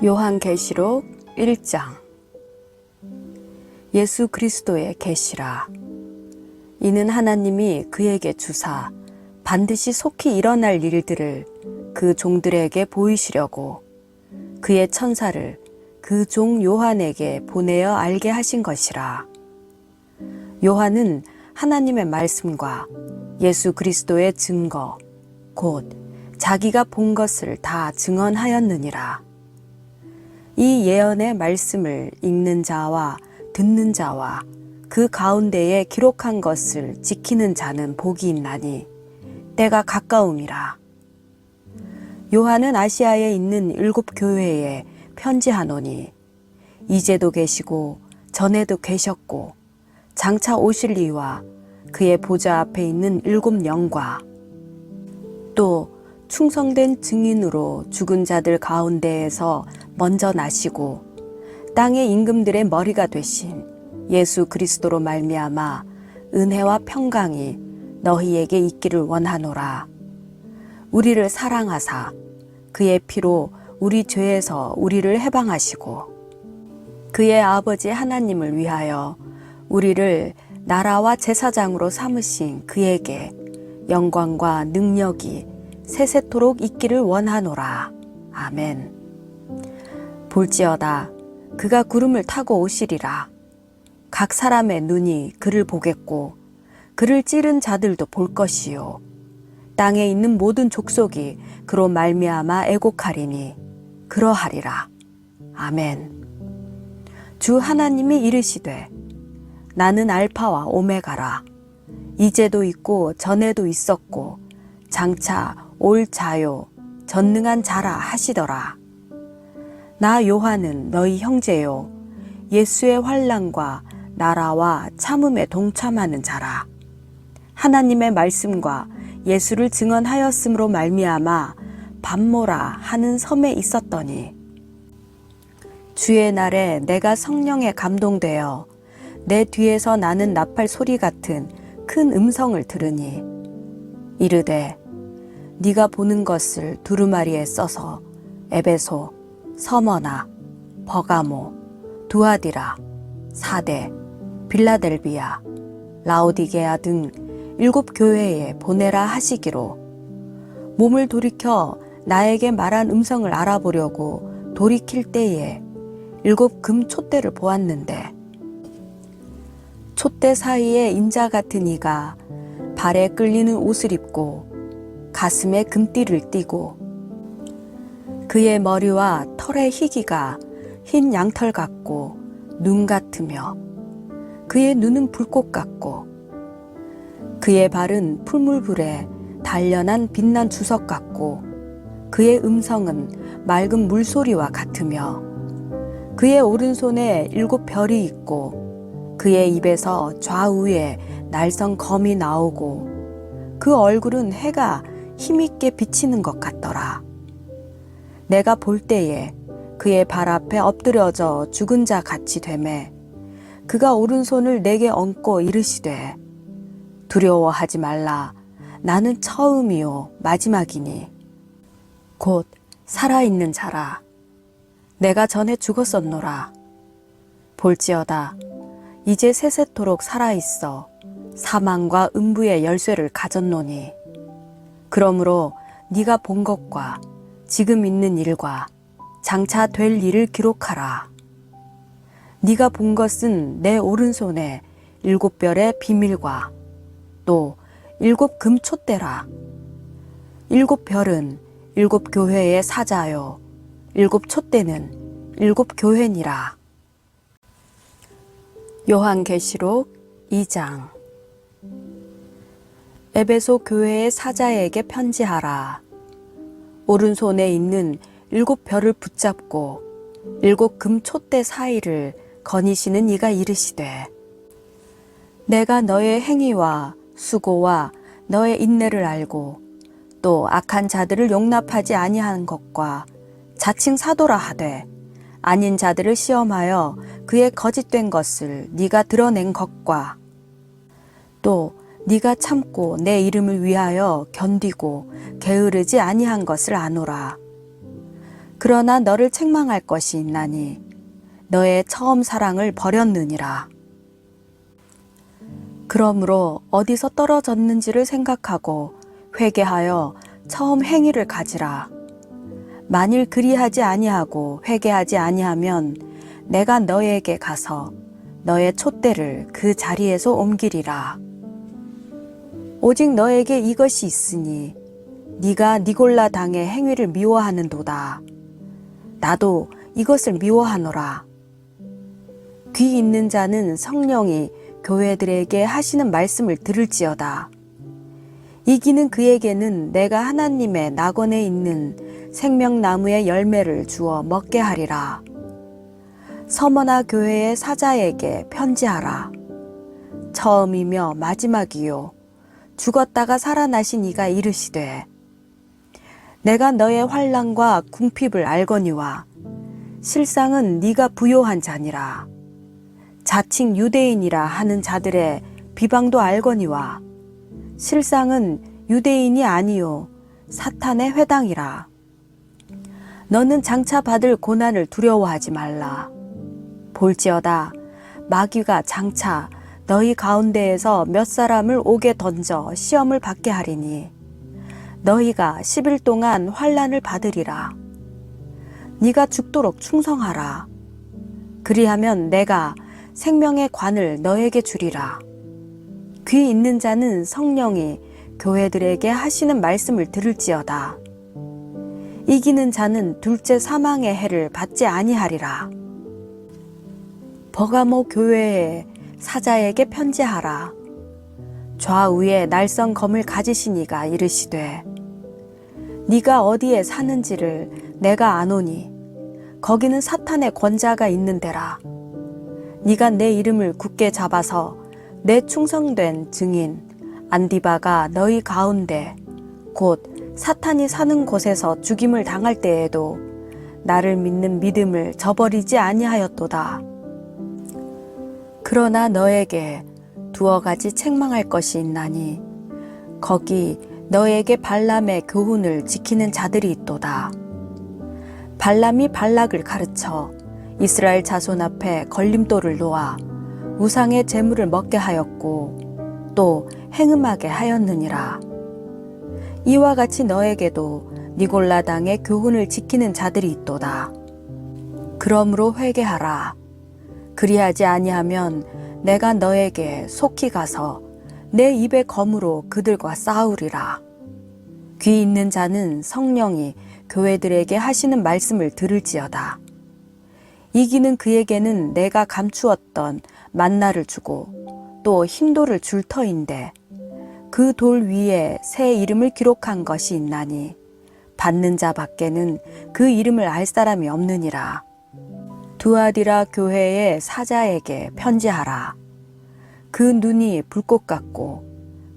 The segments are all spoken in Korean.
요한계시록 1장. 예수 그리스도의 계시라. 이는 하나님이 그에게 주사 반드시 속히 일어날 일들을 그 종들에게 보이시려고 그의 천사를 그 종 요한에게 보내어 알게 하신 것이라. 요한은 하나님의 말씀과 예수 그리스도의 증거 곧 자기가 본 것을 다 증언하였느니라. 이 예언의 말씀을 읽는 자와 듣는 자와 그 가운데에 기록한 것을 지키는 자는 복이 있나니 때가 가까움이라. 요한은 아시아에 있는 7 교회에 편지하노니 이제도 계시고 전에도 계셨고 장차 오실 이와 그의 보좌 앞에 있는 7 영과 또 충성된 증인으로 죽은 자들 가운데에서 먼저 나시고 땅의 임금들의 머리가 되신 예수 그리스도로 말미암아 은혜와 평강이 너희에게 있기를 원하노라. 우리를 사랑하사 그의 피로 우리 죄에서 우리를 해방하시고 그의 아버지 하나님을 위하여 우리를 나라와 제사장으로 삼으신 그에게 영광과 능력이 세세토록 있기를 원하노라. 아멘. 볼지어다 그가 구름을 타고 오시리라. 각 사람의 눈이 그를 보겠고 그를 찌른 자들도 볼 것이요 땅에 있는 모든 족속이 그로 말미암아 애곡하리니 그러하리라. 아멘. 주 하나님이 이르시되 나는 알파와 오메가라. 이제도 있고 전에도 있었고 장차 올 자요 전능한 자라 하시더라. 나 요한은 너희 형제요 예수의 환난과 나라와 참음에 동참하는 자라. 하나님의 말씀과 예수를 증언하였으므로 말미암아 밤모라 하는 섬에 있었더니 주의 날에 내가 성령에 감동되어 내 뒤에서 나는 나팔 소리 같은 큰 음성을 들으니 이르되 네가 보는 것을 두루마리에 써서 에베소, 서머나, 버가모, 두아디라, 사대, 빌라델비아, 라오디게아 등 7 교회에 보내라 하시기로 몸을 돌이켜 나에게 말한 음성을 알아보려고 돌이킬 때에 7 금 촛대를 보았는데 촛대 사이에 인자 같은 이가 발에 끌리는 옷을 입고 가슴에 금띠를 띠고 그의 머리와 털의 희기가 흰 양털 같고 눈 같으며 그의 눈은 불꽃 같고 그의 발은 풀물불에 단련한 빛난 주석 같고 그의 음성은 맑은 물소리와 같으며 그의 오른손에 7 별이 있고 그의 입에서 좌우에 날성 검이 나오고 그 얼굴은 해가 힘있게 비치는 것 같더라. 내가 볼 때에 그의 발 앞에 엎드려져 죽은 자 같이 되매 그가 오른손을 내게 얹고 이르시되 두려워하지 말라. 나는 처음이요 마지막이니 곧 살아있는 자라. 내가 전에 죽었었노라. 볼지어다 이제 세세토록 살아있어 사망과 음부의 열쇠를 가졌노니 그러므로 네가 본 것과 지금 있는 일과 장차 될 일을 기록하라. 네가 본 것은 내 오른손에 7 별의 비밀과 또 7 금 촛대라. 7 별은 7 교회의 사자요 7 촛대는 7 교회니라. 요한계시록 2장. 에베소 교회의 사자에게 편지하라. 오른손에 있는 7 별을 붙잡고 7 금 촛대 사이를 거니시는 이가 이르시되 내가 너의 행위와 수고와 너의 인내를 알고 또 악한 자들을 용납하지 아니하는 것과 자칭 사도라 하되 아닌 자들을 시험하여 그의 거짓된 것을 네가 드러낸 것과 또 네가 참고 내 이름을 위하여 견디고 게으르지 아니한 것을 아노라. 그러나 너를 책망할 것이 있나니 너의 처음 사랑을 버렸느니라. 그러므로 어디서 떨어졌는지를 생각하고 회개하여 처음 행위를 가지라. 만일 그리하지 아니하고 회개하지 아니하면 내가 너에게 가서 너의 촛대를 그 자리에서 옮기리라. 오직 너에게 이것이 있으니 네가 니골라 당의 행위를 미워하는도다. 나도 이것을 미워하노라. 귀 있는 자는 성령이 교회들에게 하시는 말씀을 들을지어다. 이기는 그에게는 내가 하나님의 낙원에 있는 생명나무의 열매를 주어 먹게 하리라. 서머나 교회의 사자에게 편지하라. 처음이며 마지막이요 죽었다가 살아나신 이가 이르시되 내가 너의 환난과 궁핍을 알거니와 실상은 네가 부요한 자니라. 자칭 유대인이라 하는 자들의 비방도 알거니와 실상은 유대인이 아니요 사탄의 회당이라. 너는 장차 받을 고난을 두려워하지 말라. 볼지어다 마귀가 장차 너희 가운데에서 몇 사람을 옥에 던져 시험을 받게 하리니 너희가 10일 동안 환난을 받으리라. 네가 죽도록 충성하라. 그리하면 내가 생명의 관을 너에게 주리라. 귀 있는 자는 성령이 교회들에게 하시는 말씀을 들을지어다. 이기는 자는 둘째 사망의 해를 받지 아니하리라. 버가모 교회의 사자에게 편지하라. 좌우에 날선 검을 가지신 이가 이르시되 네가 어디에 사는지를 내가 아노니 거기는 사탄의 권자가 있는 데라. 네가 내 이름을 굳게 잡아서 내 충성된 증인 안디바가 너희 가운데 곧 사탄이 사는 곳에서 죽임을 당할 때에도 나를 믿는 믿음을 저버리지 아니하였도다. 그러나 너에게 두어 가지 책망할 것이 있나니 거기 너에게 발람의 교훈을 지키는 자들이 있도다. 발람이 발락을 가르쳐 이스라엘 자손 앞에 걸림돌을 놓아 우상의 재물을 먹게 하였고 또 행음하게 하였느니라. 이와 같이 너에게도 니골라 당의 교훈을 지키는 자들이 있도다. 그러므로 회개하라. 그리하지 아니하면 내가 너에게 속히 가서 내 입의 검으로 그들과 싸우리라. 귀 있는 자는 성령이 교회들에게 하시는 말씀을 들을지어다. 이기는 그에게는 내가 감추었던 만나를 주고 또 흰돌을 줄 터인데 그 돌 위에 새 이름을 기록한 것이 있나니 받는 자 밖에는 그 이름을 알 사람이 없느니라. 두아디라 교회의 사자에게 편지하라. 그 눈이 불꽃 같고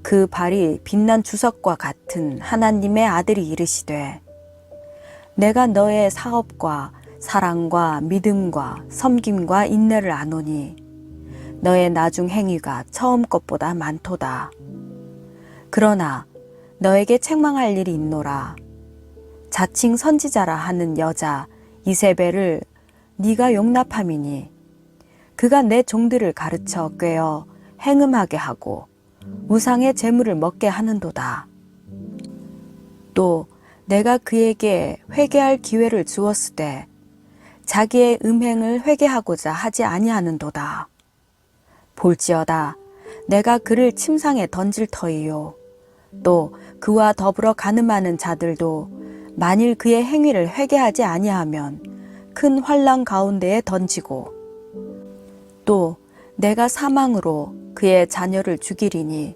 그 발이 빛난 주석과 같은 하나님의 아들이 이르시되 내가 너의 사업과 사랑과 믿음과 섬김과 인내를 아노니 너의 나중 행위가 처음 것보다 많도다. 그러나 너에게 책망할 일이 있노라. 자칭 선지자라 하는 여자 이세벨을 네가 용납함이니 그가 내 종들을 가르쳐 꿰어 행음하게 하고 우상의 재물을 먹게 하는도다. 또 내가 그에게 회개할 기회를 주었으되 자기의 음행을 회개하고자 하지 아니하는도다. 볼지어다 내가 그를 침상에 던질 터이요 또 그와 더불어 간음하는 자들도 만일 그의 행위를 회개하지 아니하면 큰 환난 가운데에 던지고 또 내가 사망으로 그의 자녀를 죽이리니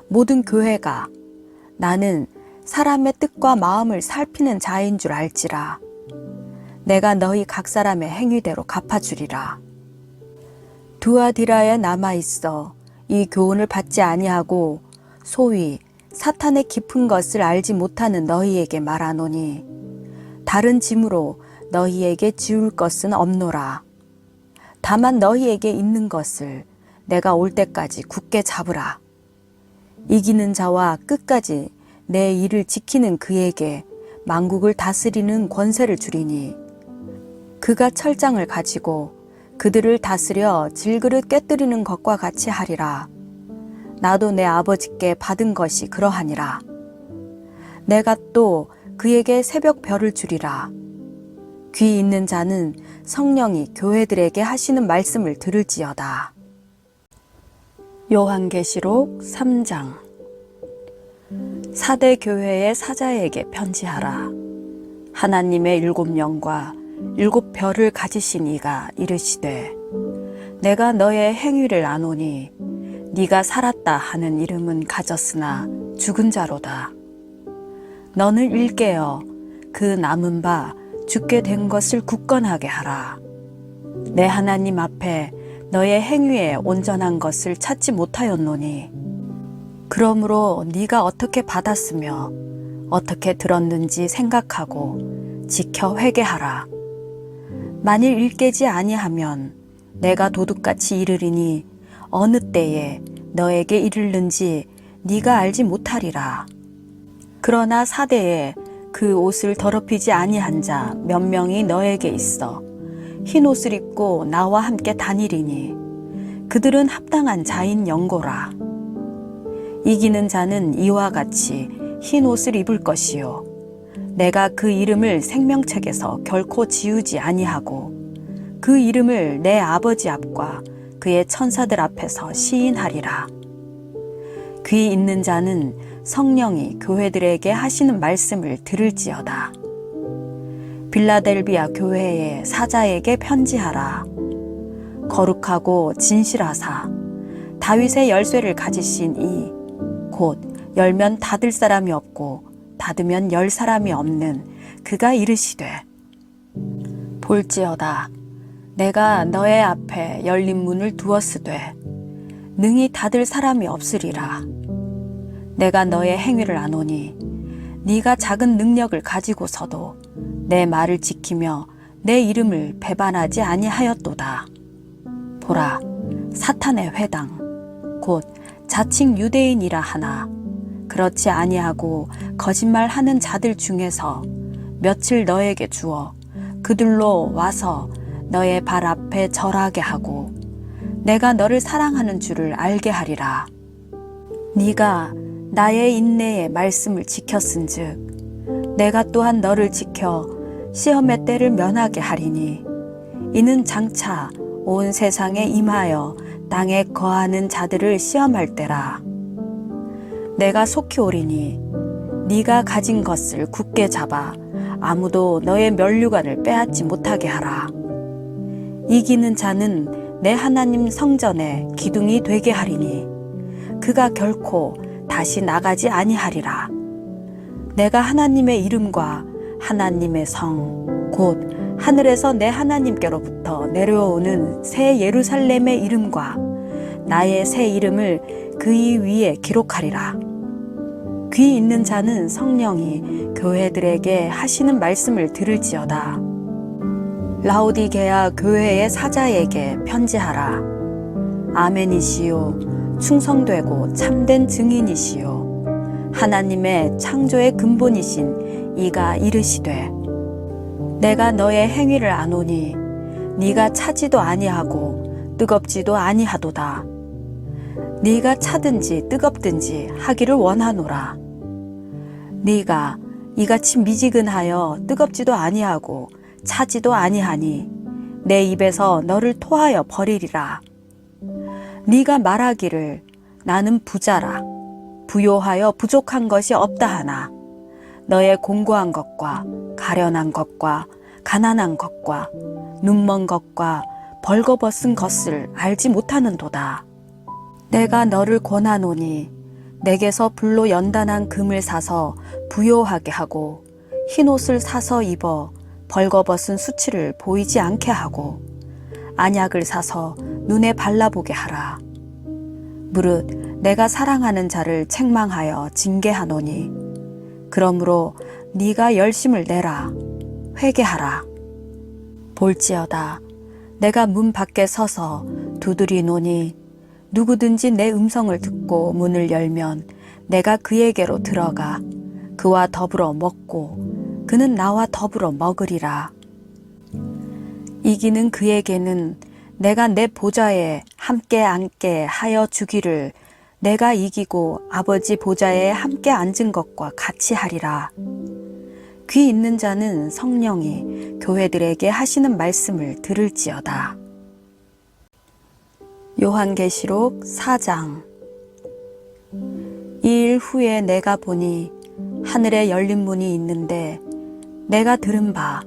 모든 교회가 나는 사람의 뜻과 마음을 살피는 자인 줄 알지라. 내가 너희 각 사람의 행위대로 갚아주리라. 두아디라에 남아있어 이 교훈을 받지 아니하고 소위 사탄의 깊은 것을 알지 못하는 너희에게 말하노니 다른 짐으로 너희에게 지울 것은 없노라. 다만 너희에게 있는 것을 내가 올 때까지 굳게 잡으라. 이기는 자와 끝까지 내 일을 지키는 그에게 만국을 다스리는 권세를 주리니 그가 철장을 가지고 그들을 다스려 질그릇 깨뜨리는 것과 같이 하리라. 나도 내 아버지께 받은 것이 그러하니라. 내가 또 그에게 새벽 별을 주리라. 귀 있는 자는 성령이 교회들에게 하시는 말씀을 들을지어다. 요한계시록 3장. 사대 교회의 사자에게 편지하라. 하나님의 7영과 7별을 가지신 이가 이르시되 내가 너의 행위를 아노니 네가 살았다 하는 이름은 가졌으나 죽은 자로다. 너는 일깨어 그 남은 바 죽게 된 것을 굳건하게 하라. 내 하나님 앞에 너의 행위에 온전한 것을 찾지 못하였노니 그러므로 네가 어떻게 받았으며 어떻게 들었는지 생각하고 지켜 회개하라. 만일 일깨지 아니하면 내가 도둑같이 이르리니 어느 때에 너에게 이르는지 네가 알지 못하리라. 그러나 사대에 그 옷을 더럽히지 아니한 자 몇 명이 너에게 있어 흰 옷을 입고 나와 함께 다니리니 그들은 합당한 자인 영고라. 이기는 자는 이와 같이 흰 옷을 입을 것이요 내가 그 이름을 생명책에서 결코 지우지 아니하고 그 이름을 내 아버지 앞과 그의 천사들 앞에서 시인하리라. 귀 있는 자는 성령이 교회들에게 하시는 말씀을 들을지어다. 빌라델비아 교회의 사자에게 편지하라. 거룩하고 진실하사 다윗의 열쇠를 가지신 이 곧 열면 닫을 사람이 없고 닫으면 열 사람이 없는 그가 이르시되 볼지어다 내가 너의 앞에 열린 문을 두었으되 능히 닫을 사람이 없으리라. 내가 너의 행위를 아노니 네가 작은 능력을 가지고서도 내 말을 지키며 내 이름을 배반하지 아니하였도다. 보라, 사탄의 회당 곧 자칭 유대인이라 하나 그렇지 아니하고 거짓말하는 자들 중에서 며칠 너에게 주어 그들로 와서 너의 발 앞에 절하게 하고 내가 너를 사랑하는 줄을 알게 하리라. 네가 나의 인내의 말씀을 지켰은즉 내가 또한 너를 지켜 시험의 때를 면하게 하리니 이는 장차 온 세상에 임하여 땅에 거하는 자들을 시험할 때라. 내가 속히 오리니 네가 가진 것을 굳게 잡아 아무도 너의 면류관을 빼앗지 못하게 하라. 이기는 자는 내 하나님 성전에 기둥이 되게 하리니 그가 결코 다시 나가지 아니하리라. 내가 하나님의 이름과 하나님의 성 곧 하늘에서 내 하나님께로부터 내려오는 새 예루살렘의 이름과 나의 새 이름을 그의 위에 기록하리라. 귀 있는 자는 성령이 교회들에게 하시는 말씀을 들을지어다. 라오디게아 교회의 사자에게 편지하라. 아멘이시요 충성되고 참된 증인이시요 하나님의 창조의 근본이신 이가 이르시되 내가 너의 행위를 아노니 네가 차지도 아니하고 뜨겁지도 아니하도다. 네가 차든지 뜨겁든지 하기를 원하노라. 네가 이같이 미지근하여 뜨겁지도 아니하고 차지도 아니하니 내 입에서 너를 토하여 버리리라. 네가 말하기를 나는 부자라 부요하여 부족한 것이 없다 하나 너의 공고한 것과 가련한 것과 가난한 것과 눈먼 것과 벌거벗은 것을 알지 못하는도다. 내가 너를 권하노니 내게서 불로 연단한 금을 사서 부요하게 하고 흰옷을 사서 입어 벌거벗은 수치를 보이지 않게 하고 안약을 사서 눈에 발라보게 하라. 무릇 내가 사랑하는 자를 책망하여 징계하노니 그러므로 네가 열심을 내라. 회개하라. 볼지어다 내가 문 밖에 서서 두드리노니 누구든지 내 음성을 듣고 문을 열면 내가 그에게로 들어가 그와 더불어 먹고 그는 나와 더불어 먹으리라. 이기는 그에게는 내가 내 보좌에 함께 앉게 하여 주기를 내가 이기고 아버지 보좌에 함께 앉은 것과 같이 하리라. 귀 있는 자는 성령이 교회들에게 하시는 말씀을 들을지어다. 요한계시록 4장. 이 일 후에 내가 보니 하늘에 열린 문이 있는데 내가 들은 바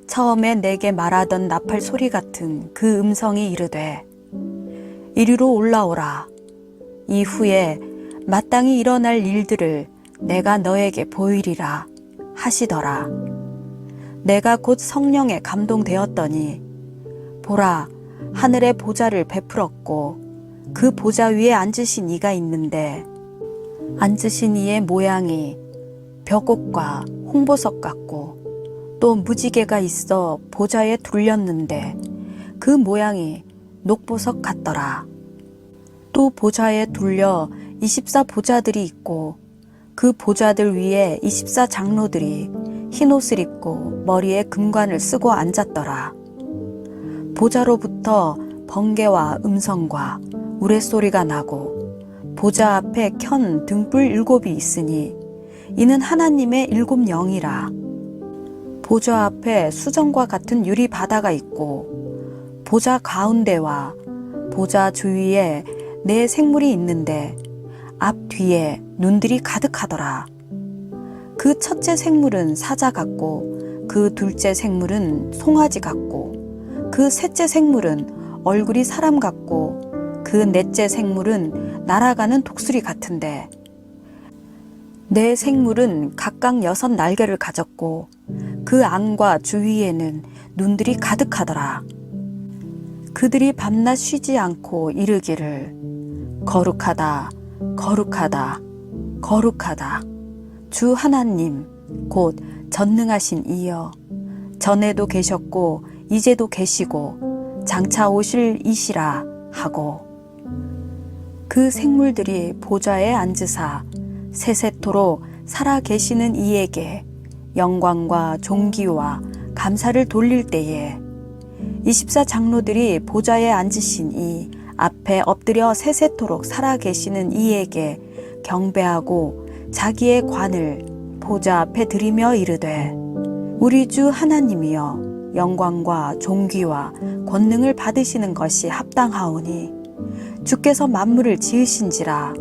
처음에 내게 말하던 나팔 소리 같은 그 음성이 이르되 이리로 올라오라. 이후에 마땅히 일어날 일들을 내가 너에게 보이리라 하시더라. 내가 곧 성령에 감동되었더니 보라, 하늘에 보좌를 베풀었고 그 보좌 위에 앉으신 이가 있는데 앉으신 이의 모양이 벼꽃과 홍보석 같고 또 무지개가 있어 보좌에 둘렸는데 그 모양이 녹보석 같더라. 또 보좌에 둘려 24보좌들이 있고 그 보좌들 위에 24장로들이 흰옷을 입고 머리에 금관을 쓰고 앉았더라. 보좌로부터 번개와 음성과 우레소리가 나고 보좌 앞에 켠 등불 7이 있으니 이는 하나님의 7 영이라. 보좌 앞에 수정과 같은 유리 바다가 있고 보좌 가운데와 보좌 주위에 4 생물이 있는데 앞 뒤에 눈들이 가득하더라. 그 첫째 생물은 사자 같고 그 둘째 생물은 송아지 같고 그 셋째 생물은 얼굴이 사람 같고 그 넷째 생물은 날아가는 독수리 같은데 4 생물은 각각 6 날개를 가졌고 그 안과 주위에는 눈들이 가득하더라. 그들이 밤낮 쉬지 않고 이르기를 거룩하다, 거룩하다, 거룩하다. 주 하나님 곧 전능하신 이여, 전에도 계셨고 이제도 계시고 장차 오실 이시라 하고 그 생물들이 보좌에 앉으사 세세토록 살아 계시는 이에게 영광과 존귀와 감사를 돌릴 때에 24장로들이 보좌에 앉으신 이 앞에 엎드려 세세토록 살아 계시는 이에게 경배하고 자기의 관을 보좌 앞에 들이며 이르되 우리 주 하나님이여 영광과 존귀와 권능을 받으시는 것이 합당하오니 주께서 만물을 지으신지라.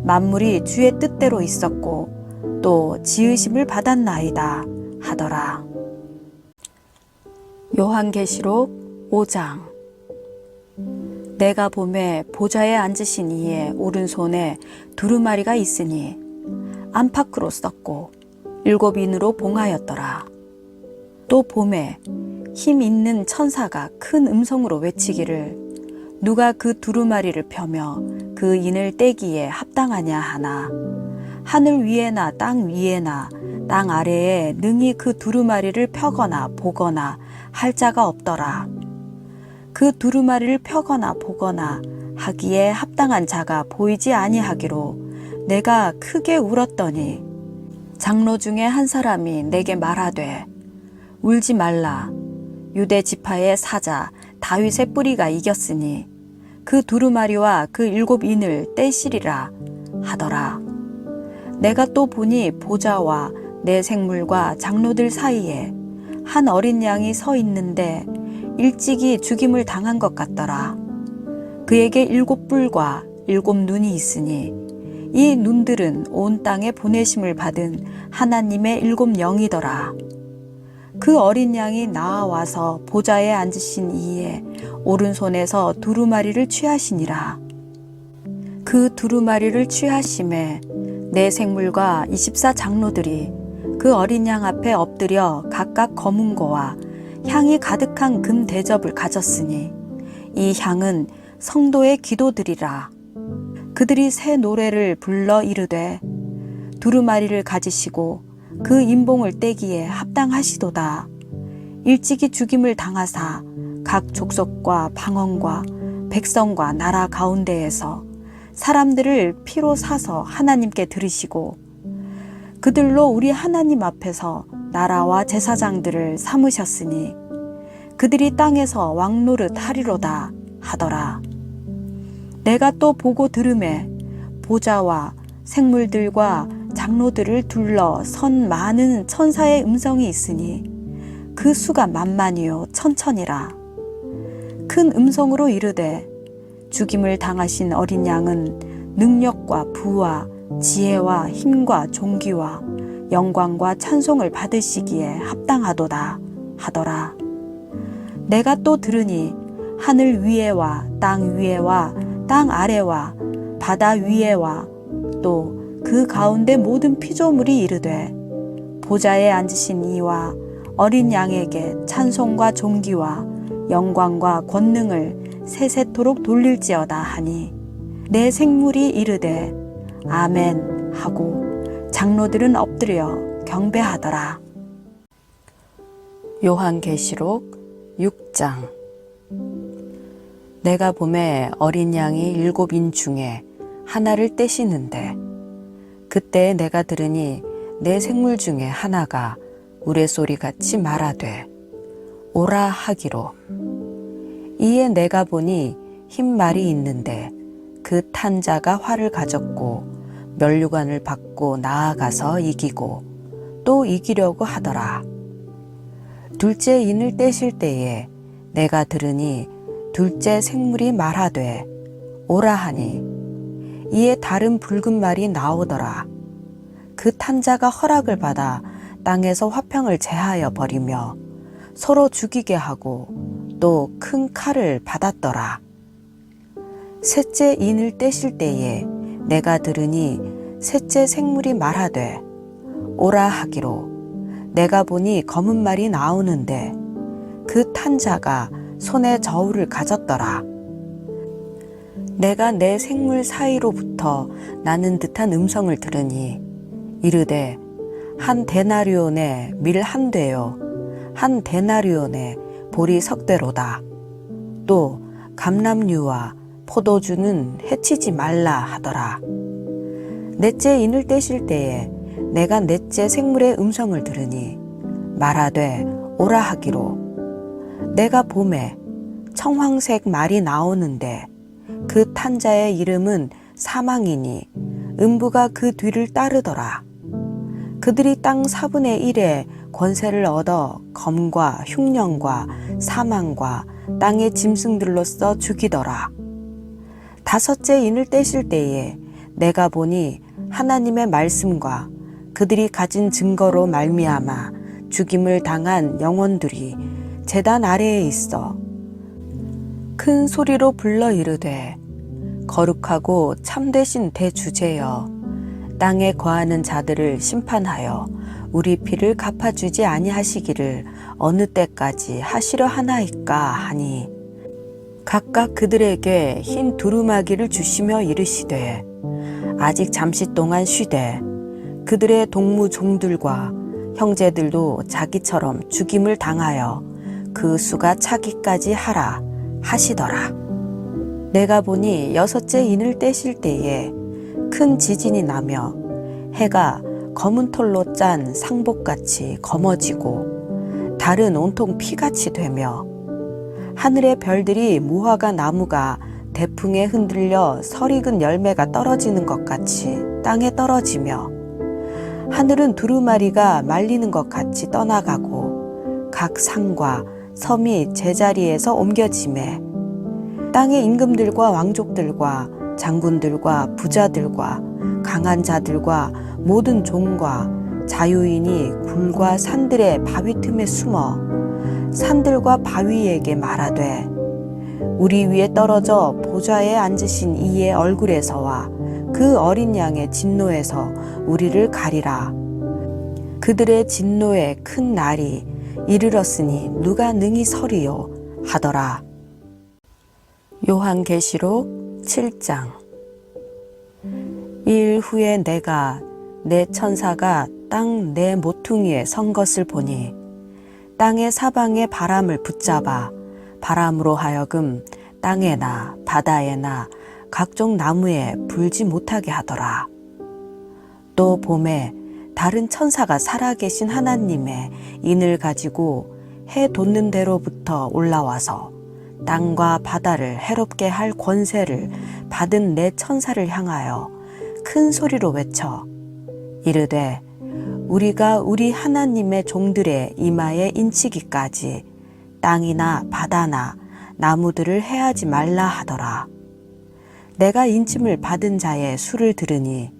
만물이 주의 뜻대로 있었고 또 지으심을 받았나이다 하더라. 요한계시록 5장. 내가 보매 보좌에 앉으신 이의 오른손에 두루마리가 있으니 안팎으로 썼고 7인으로 봉하였더라. 또 보매 힘 있는 천사가 큰 음성으로 외치기를 누가 그 두루마리를 펴며 그 인을 떼기에 합당하냐 하나 하늘 위에나 땅 위에나 땅 아래에 능히 그 두루마리를 펴거나 보거나 할 자가 없더라. 그 두루마리를 펴거나 보거나 하기에 합당한 자가 보이지 아니하기로 내가 크게 울었더니 장로 중에 한 사람이 내게 말하되 울지 말라. 유대 지파의 사자 다윗의 뿌리가 이겼으니 그 두루마리와 그 7인을 떼시리라 하더라. 내가 또 보니 보좌와 4 생물과 장로들 사이에 한 어린 양이 서 있는데 일찍이 죽임을 당한 것 같더라. 그에게 7뿔과 7눈이 있으니 이 눈들은 온 땅에 보내심을 받은 하나님의 7 영이더라. 그 어린 양이 나아와서 보좌에 앉으신 이의 오른손에서 두루마리를 취하시니라. 그 두루마리를 취하심에 4 생물과 24장로들이 그 어린 양 앞에 엎드려 각각 검은 거와 향이 가득한 금 대접을 가졌으니 이 향은 성도의 기도들이라. 그들이 새 노래를 불러 이르되 두루마리를 가지시고 그 인봉을 떼기에 합당하시도다. 일찍이 죽임을 당하사 각 족속과 방언과 백성과 나라 가운데에서 사람들을 피로 사서 하나님께 드리시고 그들로 우리 하나님 앞에서 나라와 제사장들을 삼으셨으니 그들이 땅에서 왕노릇 하리로다 하더라. 내가 또 보고 들으매 보좌와 생물들과 장로들을 둘러 선 많은 천사의 음성이 있으니 그 수가 만만이요 천천이라. 큰 음성으로 이르되 죽임을 당하신 어린 양은 능력과 부와 지혜와 힘과 존귀와 영광과 찬송을 받으시기에 합당하도다 하더라. 내가 또 들으니 하늘 위에와 땅 위에와 땅 아래와 바다 위에와 또 그 가운데 모든 피조물이 이르되 보좌에 앉으신 이와 어린 양에게 찬송과 존귀와 영광과 권능을 세세토록 돌릴지어다 하니 내 생물이 이르되 아멘 하고 장로들은 엎드려 경배하더라. 요한계시록 6장. 내가 보매 어린 양이 7인 중에 하나를 떼시는데 그때 내가 들으니 내 생물 중에 하나가 우레소리같이 말하되 오라 하기로. 이에 내가 보니 흰 말이 있는데 그 탄 자가 활을 가졌고 면류관을 받고 나아가서 이기고 또 이기려고 하더라. 둘째 인을 떼실 때에 내가 들으니 둘째 생물이 말하되 오라 하니 이에 다른 붉은 말이 나오더라. 그 탄 자가 허락을 받아 땅에서 화평을 제하여 버리며 서로 죽이게 하고 또 큰 칼을 받았더라. 셋째 인을 떼실 때에 내가 들으니 셋째 생물이 말하되 오라 하기로. 내가 보니 검은 말이 나오는데 그 탄 자가 손에 저울을 가졌더라. 내가 내 생물 사이로부터 나는 듯한 음성을 들으니 이르되 한 데나리온에 밀 한 되요 한 데나리온에 보리 석 되로다. 또 감람류와 포도주는 해치지 말라 하더라. 넷째 인을 떼실 때에 내가 넷째 생물의 음성을 들으니 말하되 오라 하기로. 내가 보매 청황색 말이 나오는데 그 탄 자의 이름은 사망이니 음부가 그 뒤를 따르더라. 그들이 땅 4분의 1의 권세를 얻어 검과 흉령과 사망과 땅의 짐승들로서 죽이더라. 다섯째 인을 떼실 때에 내가 보니 하나님의 말씀과 그들이 가진 증거로 말미암아 죽임을 당한 영혼들이 제단 아래에 있어 큰 소리로 불러 이르되 거룩하고 참되신 대주제여 땅에 거하는 자들을 심판하여 우리 피를 갚아주지 아니하시기를 어느 때까지 하시려 하나이까 하니 각각 그들에게 흰 두루마기를 주시며 이르시되 아직 잠시 동안 쉬되 그들의 동무 종들과 형제들도 자기처럼 죽임을 당하여 그 수가 차기까지 하라 하시더라. 내가 보니 여섯째 인을 떼실 때에 큰 지진이 나며 해가 검은 털로 짠 상복같이 검어지고 달은 온통 피같이 되며 하늘의 별들이 무화과 나무가 대풍에 흔들려 설익은 열매가 떨어지는 것 같이 땅에 떨어지며 하늘은 두루마리가 말리는 것 같이 떠나가고 각 상과 섬이 제자리에서 옮겨지매 땅의 임금들과 왕족들과 장군들과 부자들과 강한 자들과 모든 종과 자유인이 굴과 산들의 바위 틈에 숨어 산들과 바위에게 말하되 우리 위에 떨어져 보좌에 앉으신 이의 얼굴에서와 그 어린 양의 진노에서 우리를 가리라. 그들의 진노의 큰 날이 이르렀으니 누가 능히 서리요 하더라. 요한계시록 7장. 일 후에 내가 내 천사가 땅 내 모퉁이에 선 것을 보니 땅의 사방에 바람을 붙잡아 바람으로 하여금 땅에나 바다에나 각종 나무에 불지 못하게 하더라. 또 봄에 다른 천사가 살아계신 하나님의 인을 가지고 해 돋는 데로부터 올라와서 땅과 바다를 해롭게 할 권세를 받은 내 천사를 향하여 큰 소리로 외쳐 이르되 우리가 우리 하나님의 종들의 이마에 인치기까지 땅이나 바다나 나무들을 해하지 말라 하더라. 내가 인침을 받은 자의 수를 들으니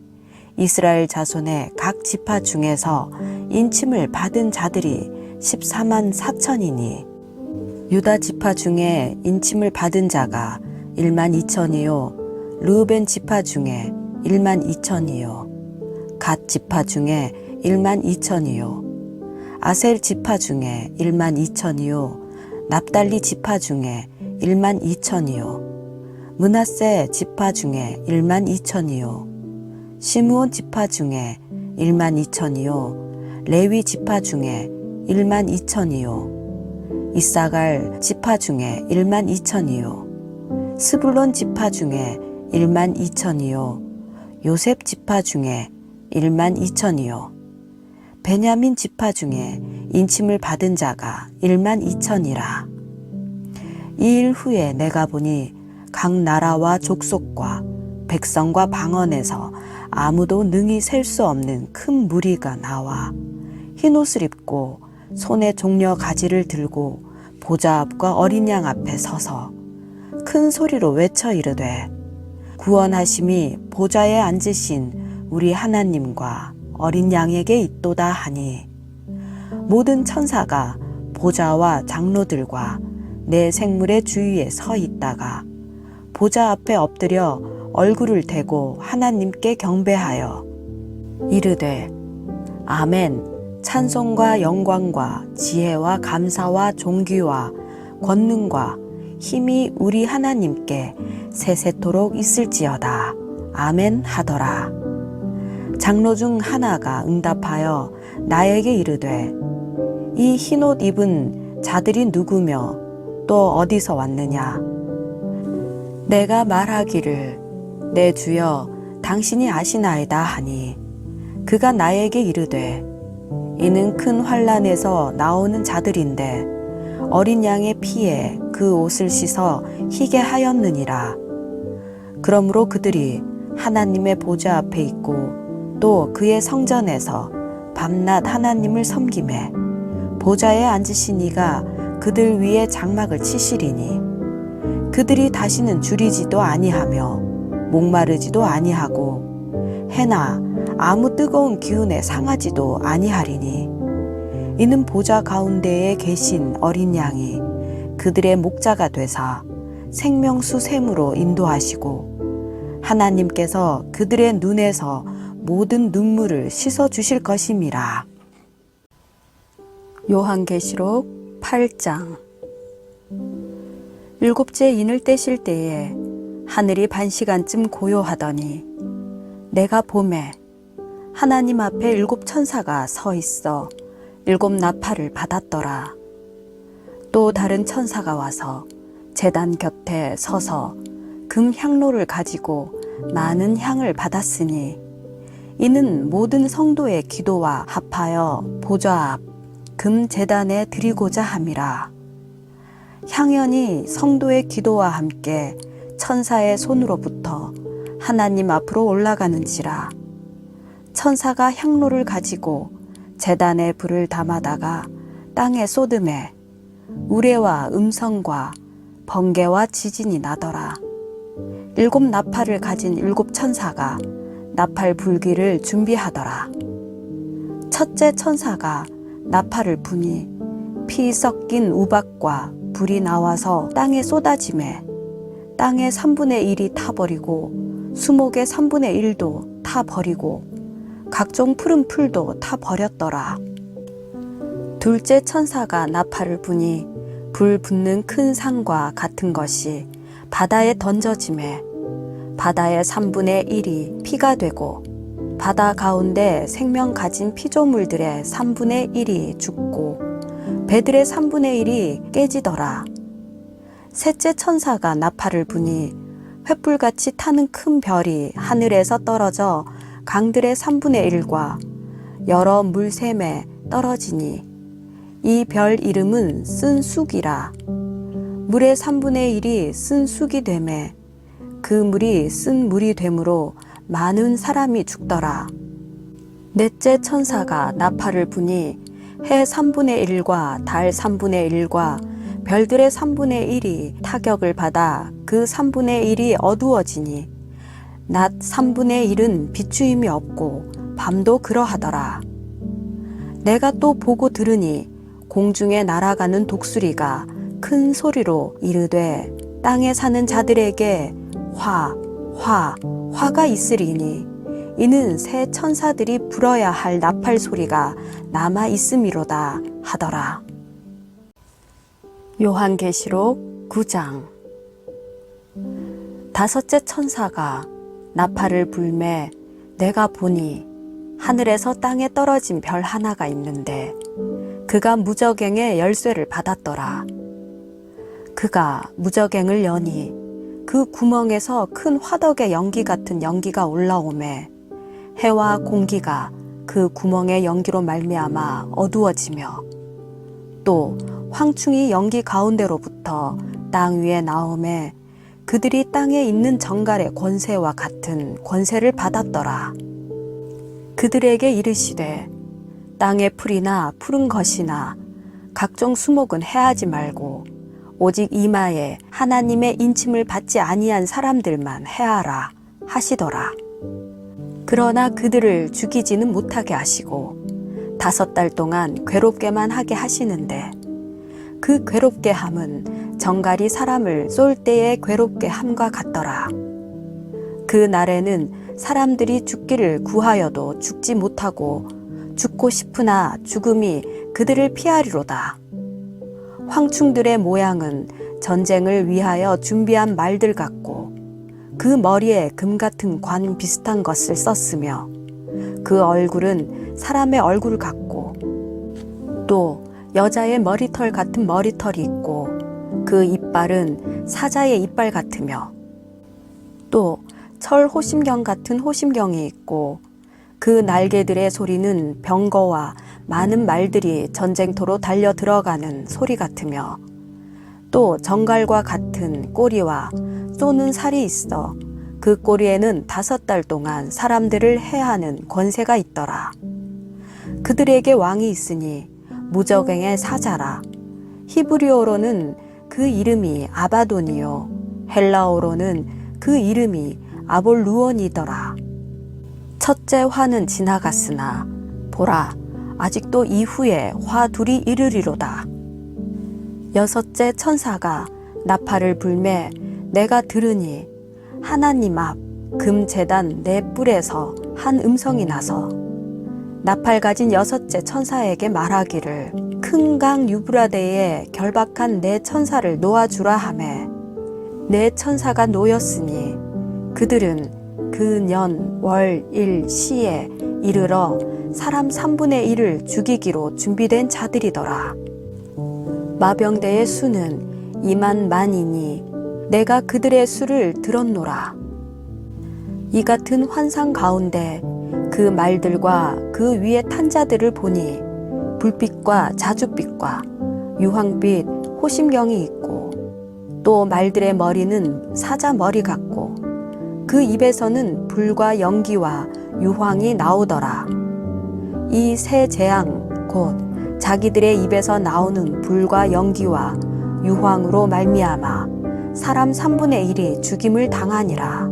이스라엘 자손의 각 지파 중에서 인침을 받은 자들이 14만 4천이니 유다 지파 중에 인침을 받은 자가 1만 2천이요 르우벤 지파 중에 1만 2천이요 갓 지파 중에 1만 2천이요 아셀 지파 중에 1만 2천이요 납달리 지파 중에 1만 2천이요 므낫세 지파 중에 1만 2천이요 시므온 지파 중에 1만 2천이요 레위 지파 중에 1만 2천이요 이사갈 지파 중에 1만 2천이요 스불론 지파 중에 1만 2천이요 요셉 지파 중에 1만 2천이요 베냐민 지파 중에 인침을 받은 자가 1만 2천이라. 이 일 후에 내가 보니 각 나라와 족속과 백성과 방언에서 아무도 능히 셀 수 없는 큰 무리가 나와 흰옷을 입고 손에 종려 가지를 들고 보좌 앞과 어린 양 앞에 서서 큰 소리로 외쳐 이르되 구원하심이 보좌에 앉으신 우리 하나님과 어린 양에게 있도다 하니 모든 천사가 보좌와 장로들과 내 생물의 주위에 서 있다가 보좌 앞에 엎드려 얼굴을 대고 하나님께 경배하여 이르되 아멘 찬송과 영광과 지혜와 감사와 존귀와 권능과 힘이 우리 하나님께 세세토록 있을지어다 아멘 하더라. 장로 중 하나가 응답하여 나에게 이르되 이 흰옷 입은 자들이 누구며 또 어디서 왔느냐. 내가 말하기를 내 주여 당신이 아시나이다 하니 그가 나에게 이르되 이는 큰 환난에서 나오는 자들인데 어린 양의 피에 그 옷을 씻어 희게 하였느니라. 그러므로 그들이 하나님의 보좌 앞에 있고 또 그의 성전에서 밤낮 하나님을 섬기매 보좌에 앉으신 이가 그들 위에 장막을 치시리니 그들이 다시는 줄이지도 아니하며 목마르지도 아니하고 해나 아무 뜨거운 기운에 상하지도 아니하리니 이는 보좌 가운데에 계신 어린 양이 그들의 목자가 되사 생명수 샘으로 인도하시고 하나님께서 그들의 눈에서 모든 눈물을 씻어 주실 것임이라. 요한계시록 8장. 일곱째 인을 떼실 때에 하늘이 반시간쯤 고요하더니 내가 보매 하나님 앞에 일곱 천사가 서 있어 일곱 나팔을 받았더라. 또 다른 천사가 와서 제단 곁에 서서 금 향로를 가지고 많은 향을 받았으니 이는 모든 성도의 기도와 합하여 보좌 앞 금 제단에 드리고자 함이라. 향연이 성도의 기도와 함께 천사의 손으로부터 하나님 앞으로 올라가는지라. 천사가 향로를 가지고 제단에 불을 담아다가 땅에 쏟음에 우레와 음성과 번개와 지진이 나더라. 일곱 나팔을 가진 일곱 천사가 나팔 불기를 준비하더라. 첫째 천사가 나팔을 부니 피 섞인 우박과 불이 나와서 땅에 쏟아지매 땅의 3분의 1이 타버리고 수목의 3분의 1도 타버리고 각종 푸른 풀도 타버렸더라. 둘째 천사가 나팔을 부니 불 붙는 큰 산과 같은 것이 바다에 던져지매 바다의 3분의 1이 피가 되고 바다 가운데 생명 가진 피조물들의 3분의 1이 죽고 배들의 3분의 1이 깨지더라. 셋째 천사가 나팔을 부니 횃불같이 타는 큰 별이 하늘에서 떨어져 강들의 3분의 1과 여러 물샘에 떨어지니 이 별 이름은 쓴쑥이라. 물의 3분의 1이 쓴쑥이 되매 그 물이 쓴 물이 되므로 많은 사람이 죽더라. 넷째 천사가 나팔을 부니 해 3분의 1과 달 3분의 1과 별들의 3분의 1이 타격을 받아 그 3분의 1이 어두워지니 낮 3분의 1은 비추임이 없고 밤도 그러하더라. 내가 또 보고 들으니 공중에 날아가는 독수리가 큰 소리로 이르되 땅에 사는 자들에게 화가 있으리니 이는 새 천사들이 불어야 할 나팔 소리가 남아 있음이로다 하더라. 요한계시록 9장. 다섯째 천사가 나팔을 불매 내가 보니 하늘에서 땅에 떨어진 별 하나가 있는데 그가 무저갱의 열쇠를 받았더라. 그가 무저갱을 여니 그 구멍에서 큰 화덕의 연기 같은 연기가 올라오매 해와 공기가 그 구멍의 연기로 말미암아 어두워지며 또 황충이 연기 가운데로부터 땅 위에 나오매 그들이 땅에 있는 정갈의 권세와 같은 권세를 받았더라. 그들에게 이르시되 땅의 풀이나 푸른 것이나 각종 수목은 해하지 말고 오직 이마에 하나님의 인침을 받지 아니한 사람들만 해하라 하시더라. 그러나 그들을 죽이지는 못하게 하시고 5달 동안 괴롭게만 하게 하시는데 그 괴롭게 함은 정갈이 사람을 쏠 때에 괴롭게 함과 같더라. 그 날에는 사람들이 죽기를 구하여도 죽지 못하고 죽고 싶으나 죽음이 그들을 피하리로다. 황충들의 모양은 전쟁을 위하여 준비한 말들 같고 그 머리에 금 같은 관 비슷한 것을 썼으며 그 얼굴은 사람의 얼굴 같고 또 여자의 머리털 같은 머리털이 있고 그 이빨은 사자의 이빨 같으며 또 철 호심경 같은 호심경이 있고 그 날개들의 소리는 병거와 많은 말들이 전쟁터로 달려 들어가는 소리 같으며 또 정갈과 같은 꼬리와 쏘는 살이 있어 그 꼬리에는 5달 동안 사람들을 해하는 권세가 있더라. 그들에게 왕이 있으니 무저갱의 사자라. 히브리어로는 그 이름이 아바돈이요 헬라어로는 그 이름이 아볼루온이더라. 첫째 화는 지나갔으나 보라 아직도 이후에 화 둘이 이르리로다. 여섯째 천사가 나팔을 불매 내가 들으니 하나님 앞 금제단 네 뿔에서 한 음성이 나서 나팔 가진 여섯째 천사에게 말하기를 큰 강 유브라데에 결박한 네 천사를 놓아주라 하매 네 천사가 놓였으니 그들은 그 년, 월, 일, 시에 이르러 사람 3분의 1을 죽이기로 준비된 자들이더라. 마병대의 수는 2만 만이니 내가 그들의 수를 들었노라. 이 같은 환상 가운데 그 말들과 그 위에 탄 자들을 보니 불빛과 자줏빛과 유황빛 호심경이 있고 또 말들의 머리는 사자 머리 같고 그 입에서는 불과 연기와 유황이 나오더라. 이 세 재앙 곧 자기들의 입에서 나오는 불과 연기와 유황으로 말미암아 사람 3분의 1이 죽임을 당하니라.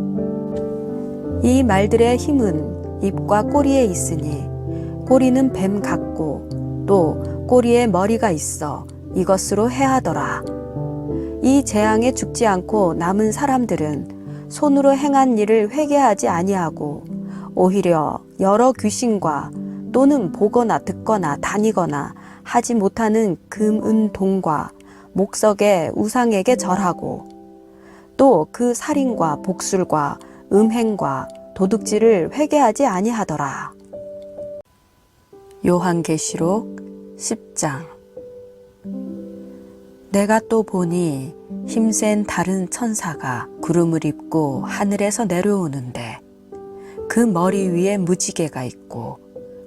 이 말들의 힘은 입과 꼬리에 있으니 꼬리는 뱀 같고 또 꼬리에 머리가 있어 이것으로 해하더라. 이 재앙에 죽지 않고 남은 사람들은 손으로 행한 일을 회개하지 아니하고 오히려 여러 귀신과 또는 보거나 듣거나 다니거나 하지 못하는 금, 은, 동과 목석의 우상에게 절하고 또 그 살인과 복술과 음행과 도둑질을 회개하지 아니하더라. 요한계시록 10장. 내가 또 보니 힘센 다른 천사가 구름을 입고 하늘에서 내려오는데 그 머리 위에 무지개가 있고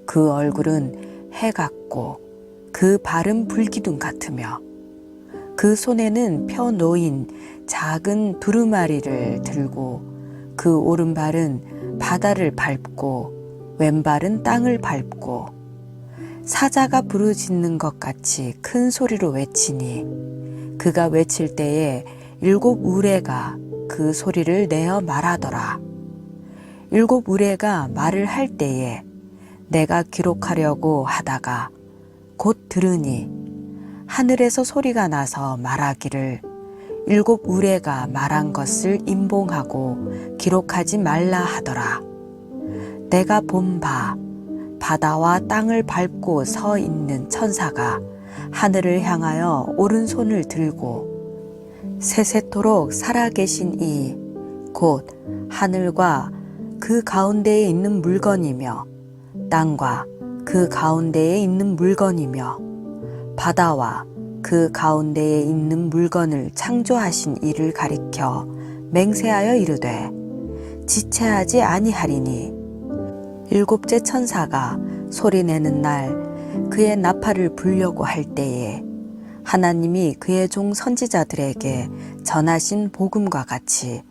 그 얼굴은 해 같고 그 발은 불기둥 같으며 그 손에는 펴 놓인 작은 두루마리를 들고 그 오른발은 바다를 밟고 왼발은 땅을 밟고 사자가 부르짖는 것 같이 큰 소리로 외치니 그가 외칠 때에 7 우레가 그 소리를 내어 말하더라. 7 우레가 말을 할 때에 내가 기록하려고 하다가 곧 들으니 하늘에서 소리가 나서 말하기를 7 우레가 말한 것을 임봉하고 기록하지 말라 하더라. 내가 본 바 바다와 땅을 밟고 서 있는 천사가 하늘을 향하여 오른손을 들고 세세토록 살아계신 이 곧 하늘과 그 가운데에 있는 물건이며 땅과 그 가운데에 있는 물건이며 바다와 그 가운데에 있는 물건을 창조하신 이를 가리켜 맹세하여 이르되 지체하지 아니하리니 7째 천사가 소리내는 날 그의 나팔을 불려고 할 때에 하나님이 그의 종 선지자들에게 전하신 복음과 같이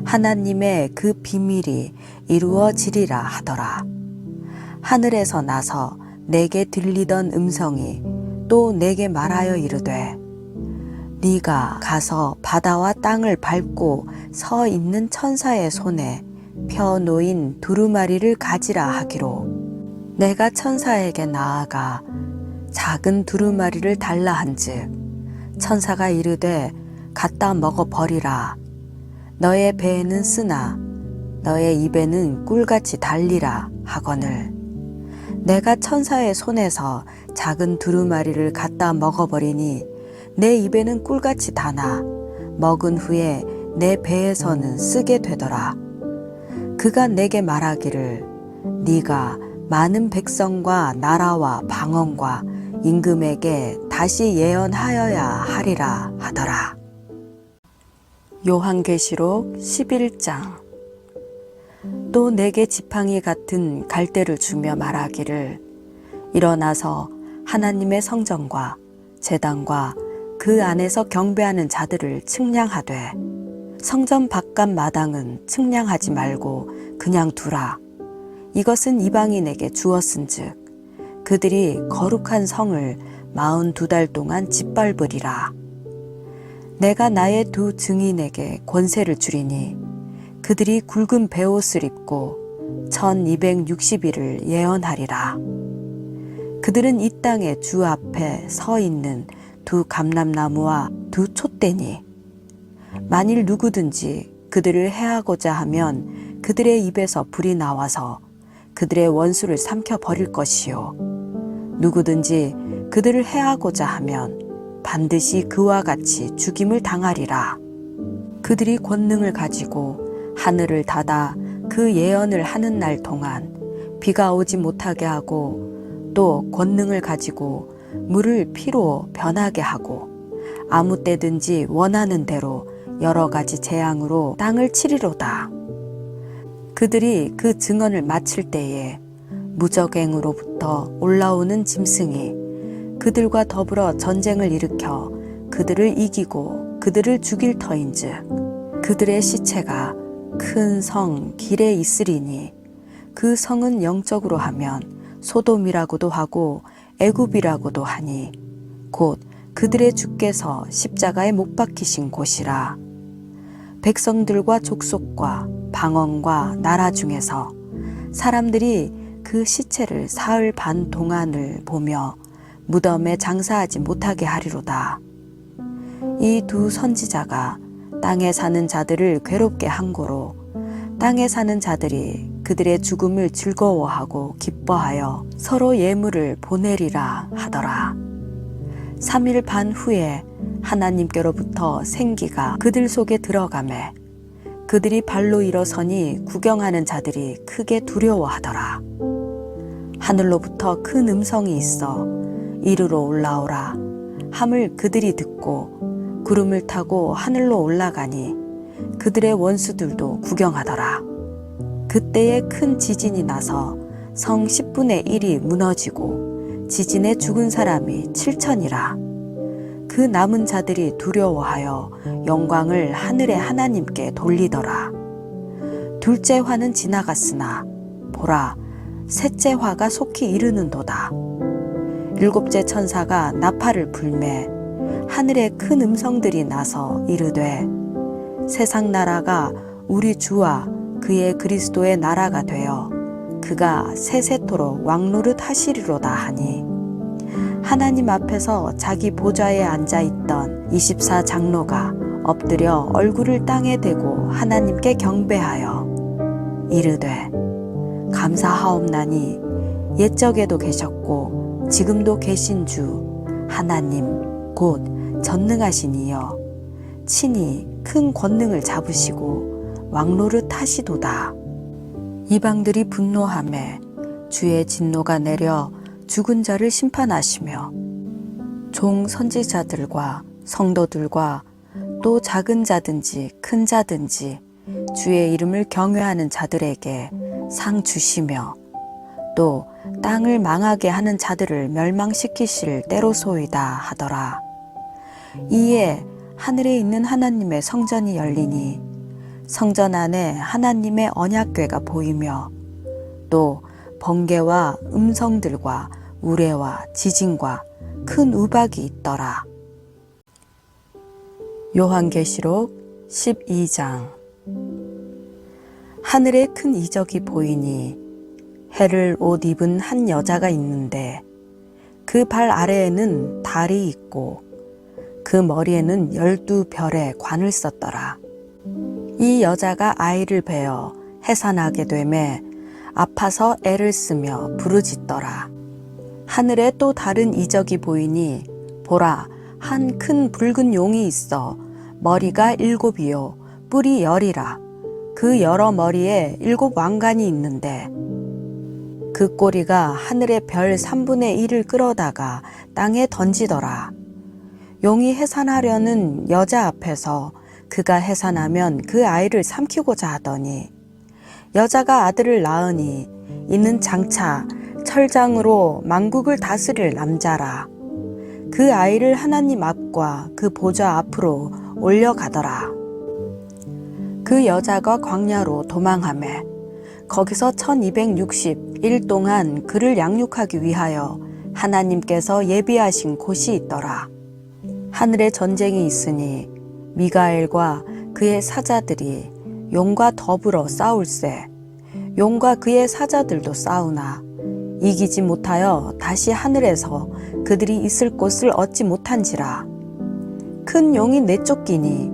하나님의 그 비밀이 이루어지리라 하더라. 하늘에서 나서 내게 들리던 음성이 또 내게 말하여 이르되 네가 가서 바다와 땅을 밟고 서 있는 천사의 손에 펴 놓인 두루마리를 가지라 하기로 내가 천사에게 나아가 작은 두루마리를 달라 한즉 천사가 이르되 갖다 먹어 버리라. 너의 배에는 쓰나 너의 입에는 꿀같이 달리라 하거늘 내가 천사의 손에서 작은 두루마리를 갖다 먹어버리니 내 입에는 꿀같이 다나 먹은 후에 내 배에서는 쓰게 되더라. 그가 내게 말하기를 네가 많은 백성과 나라와 방언과 임금에게 다시 예언하여야 하리라 하더라. 요한계시록 11장. 또 내게 지팡이 같은 갈대를 주며 말하기를 일어나서 하나님의 성전과 제단과 그 안에서 경배하는 자들을 측량하되 성전 바깥 마당은 측량하지 말고 그냥 두라. 이것은 이방인에게 주었은즉 그들이 거룩한 성을 42달 동안 짓밟으리라. 내가 나의 2 증인에게 권세를 주리니 그들이 굵은 베옷을 입고 1260일을 예언하리라. 그들은 이 땅의 주 앞에 서 있는 2 감람나무와 2 촛대니 만일 누구든지 그들을 해하고자 하면 그들의 입에서 불이 나와서 그들의 원수를 삼켜 버릴 것이요 누구든지 그들을 해하고자 하면 반드시 그와 같이 죽임을 당하리라. 그들이 권능을 가지고 하늘을 닫아 그 예언을 하는 날 동안 비가 오지 못하게 하고 또 권능을 가지고 물을 피로 변하게 하고 아무 때든지 원하는 대로 여러 가지 재앙으로 땅을 치리로다. 그들이 그 증언을 마칠 때에 무적행으로부터 올라오는 짐승이 그들과 더불어 전쟁을 일으켜 그들을 이기고 그들을 죽일 터인즉 그들의 시체가 큰 성 길에 있으리니 그 성은 영적으로 하면 소돔이라고도 하고 애굽이라고도 하니 곧 그들의 주께서 십자가에 못 박히신 곳이라. 백성들과 족속과 방언과 나라 중에서 사람들이 그 시체를 사흘 반 동안을 보며 무덤에 장사하지 못하게 하리로다. 이 2 선지자가 땅에 사는 자들을 괴롭게 한 고로 땅에 사는 자들이 그들의 죽음을 즐거워하고 기뻐하여 서로 예물을 보내리라 하더라. 3일 반 후에 하나님께로부터 생기가 그들 속에 들어가매 그들이 발로 일어서니 구경하는 자들이 크게 두려워하더라. 하늘로부터 큰 음성이 있어 이르러 올라오라 함을 그들이 듣고 구름을 타고 하늘로 올라가니 그들의 원수들도 구경하더라. 그때에 큰 지진이 나서 성 10분의 1이 무너지고 지진에 죽은 사람이 7천이라. 그 남은 자들이 두려워하여 영광을 하늘의 하나님께 돌리더라. 둘째 화는 지나갔으나 보라, 셋째 화가 속히 이르는도다. 일곱째 천사가 나팔을 불매 하늘에 큰 음성들이 나서 이르되 세상 나라가 우리 주와 그의 그리스도의 나라가 되어 그가 세세토록 왕노릇 하시리로다 하니, 하나님 앞에서 자기 보좌에 앉아있던 24장로가 엎드려 얼굴을 땅에 대고 하나님께 경배하여 이르되 감사하옵나니 옛적에도 계셨고 지금도 계신 주 하나님 곧 전능하신 이여, 친히 큰 권능을 잡으시고 왕노릇 하시도다. 이방들이 분노하매 주의 진노가 내려 죽은 자를 심판하시며 종 선지자들과 성도들과 또 작은 자든지 큰 자든지 주의 이름을 경외하는 자들에게 상 주시며 또 땅을 망하게 하는 자들을 멸망시키실 때로소이다 하더라. 이에 하늘에 있는 하나님의 성전이 열리니 성전 안에 하나님의 언약궤가 보이며 또 번개와 음성들과 우레와 지진과 큰 우박이 있더라. 요한계시록 12장. 하늘에 큰 이적이 보이니 해를 옷 입은 한 여자가 있는데 그 발 아래에는 달이 있고 그 머리에는 12별의 관을 썼더라. 이 여자가 아이를 베어 해산하게 되매 아파서 애를 쓰며 부르짖더라. 하늘에 또 다른 이적이 보이니 보라, 한 큰 붉은 용이 있어 머리가 7이요 뿔이 10이라. 그 여러 머리에 7 왕관이 있는데 그 꼬리가 하늘의 별 3분의 1을 끌어다가 땅에 던지더라. 용이 해산하려는 여자 앞에서 그가 해산하면 그 아이를 삼키고자 하더니 여자가 아들을 낳으니 이는 장차 철장으로 만국을 다스릴 남자라. 그 아이를 하나님 앞과 그 보좌 앞으로 올려가더라. 그 여자가 광야로 도망하매 거기서 1260일 동안 그를 양육하기 위하여 하나님께서 예비하신 곳이 있더라. 하늘에 전쟁이 있으니 미가엘과 그의 사자들이 용과 더불어 싸울세. 용과 그의 사자들도 싸우나 이기지 못하여 다시 하늘에서 그들이 있을 곳을 얻지 못한지라. 큰 용이 내쫓기니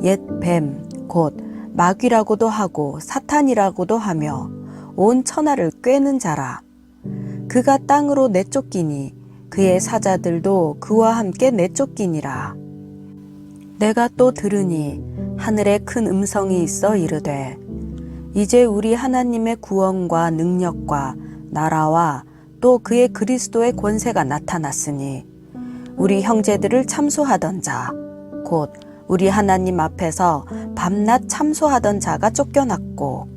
옛 뱀 곧 마귀라고도 하고 사탄이라고도 하며 온 천하를 꿰는 자라. 그가 땅으로 내쫓기니 그의 사자들도 그와 함께 내쫓기니라. 내가 또 들으니 하늘에 큰 음성이 있어 이르되 이제 우리 하나님의 구원과 능력과 나라와 또 그의 그리스도의 권세가 나타났으니 우리 형제들을 참소하던 자 곧 우리 하나님 앞에서 밤낮 참소하던 자가 쫓겨났고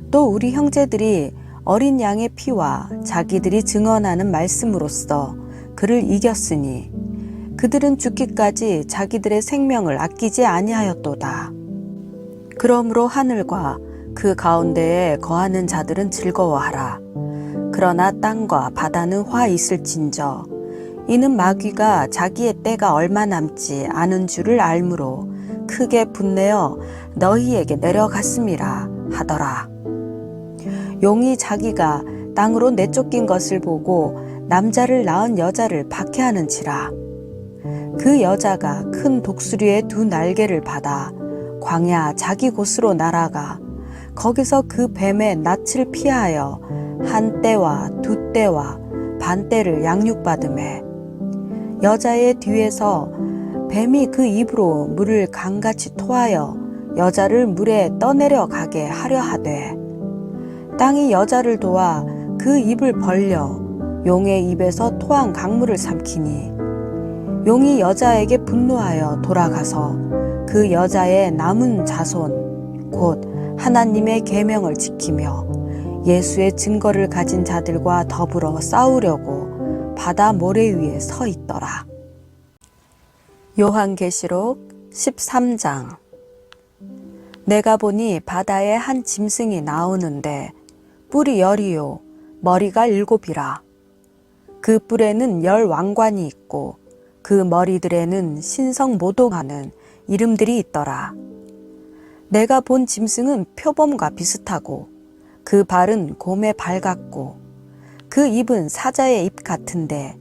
또 우리 형제들이 어린 양의 피와 자기들이 증언하는 말씀으로써 그를 이겼으니 그들은 죽기까지 자기들의 생명을 아끼지 아니하였도다. 그러므로 하늘과 그 가운데에 거하는 자들은 즐거워하라. 그러나 땅과 바다는 화 있을진저 이는 마귀가 자기의 때가 얼마 남지 않은 줄을 알므로 크게 분내어 너희에게 내려갔음이라 하더라. 용이 자기가 땅으로 내쫓긴 것을 보고 남자를 낳은 여자를 박해하는지라. 그 여자가 큰 독수리의 2 날개를 받아 광야 자기 곳으로 날아가 거기서 그 뱀의 낯을 피하여 한 떼와 2 떼와 반 떼를 양육받으매 여자의 뒤에서 뱀이 그 입으로 물을 강같이 토하여 여자를 물에 떠내려 가게 하려 하되 땅이 여자를 도와 그 입을 벌려 용의 입에서 토한 강물을 삼키니 용이 여자에게 분노하여 돌아가서 그 여자의 남은 자손 곧 하나님의 계명을 지키며 예수의 증거를 가진 자들과 더불어 싸우려고 바다 모래 위에 서 있더라. 요한계시록 13장. 내가 보니 바다에 한 짐승이 나오는데 뿔이 10이요 머리가 7이라. 그 뿔에는 10 왕관이 있고 그 머리들에는 신성모독하는 이름들이 있더라. 내가 본 짐승은 표범과 비슷하고 그 발은 곰의 발 같고 그 입은 사자의 입 같은데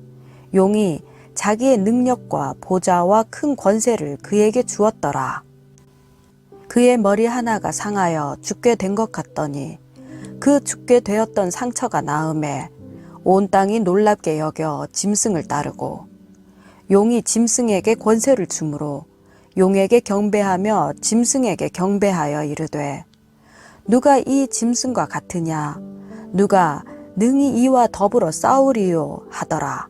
용이 자기의 능력과 보좌와 큰 권세를 그에게 주었더라. 그의 머리 하나가 상하여 죽게 된 것 같더니 그 죽게 되었던 상처가 나음에 온 땅이 놀랍게 여겨 짐승을 따르고 용이 짐승에게 권세를 주므로 용에게 경배하며 짐승에게 경배하여 이르되 누가 이 짐승과 같으냐 누가 능히 이와 더불어 싸우리요 하더라.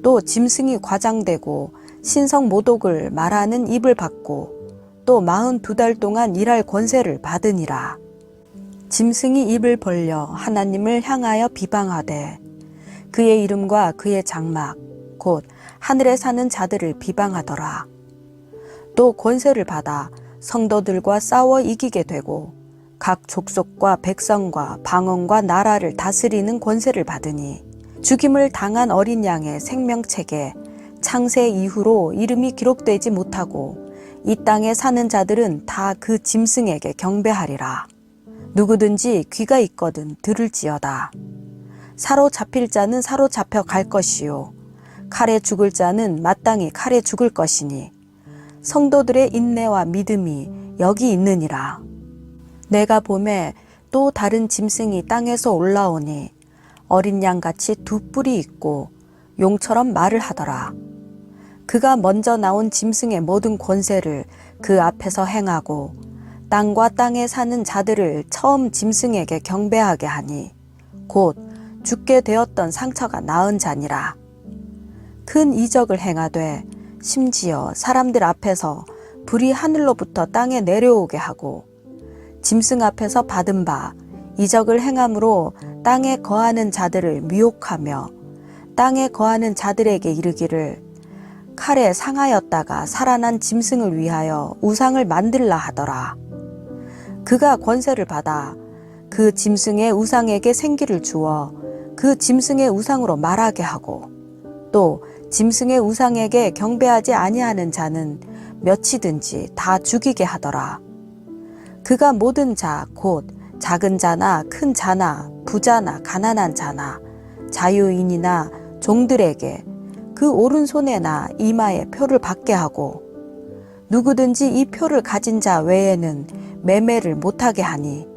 또 짐승이 과장되고 신성모독을 말하는 입을 받고 또 42달 동안 일할 권세를 받으니라. 짐승이 입을 벌려 하나님을 향하여 비방하되 그의 이름과 그의 장막 곧 하늘에 사는 자들을 비방하더라. 또 권세를 받아 성도들과 싸워 이기게 되고 각 족속과 백성과 방언과 나라를 다스리는 권세를 받으니 죽임을 당한 어린 양의 생명책에 창세 이후로 이름이 기록되지 못하고 이 땅에 사는 자들은 다 그 짐승에게 경배하리라. 누구든지 귀가 있거든 들을지어다. 사로잡힐 자는 사로잡혀 갈 것이요 칼에 죽을 자는 마땅히 칼에 죽을 것이니 성도들의 인내와 믿음이 여기 있느니라. 내가 보매 또 다른 짐승이 땅에서 올라오니 어린 양같이 2 뿔이 있고 용처럼 말을 하더라. 그가 먼저 나온 짐승의 모든 권세를 그 앞에서 행하고 땅과 땅에 사는 자들을 처음 짐승에게 경배하게 하니 곧 죽게 되었던 상처가 나은 자니라. 큰 이적을 행하되 심지어 사람들 앞에서 불이 하늘로부터 땅에 내려오게 하고 짐승 앞에서 받은 바 이적을 행함으로 땅에 거하는 자들을 미혹하며 땅에 거하는 자들에게 이르기를 칼에 상하였다가 살아난 짐승을 위하여 우상을 만들라 하더라. 그가 권세를 받아 그 짐승의 우상에게 생기를 주어 그 짐승의 우상으로 말하게 하고 또 짐승의 우상에게 경배하지 아니하는 자는 몇이든지 다 죽이게 하더라. 그가 모든 자 곧 작은 자나 큰 자나 부자나 가난한 자나 자유인이나 종들에게 그 오른손에나 이마에 표를 받게 하고 누구든지 이 표를 가진 자 외에는 매매를 못하게 하니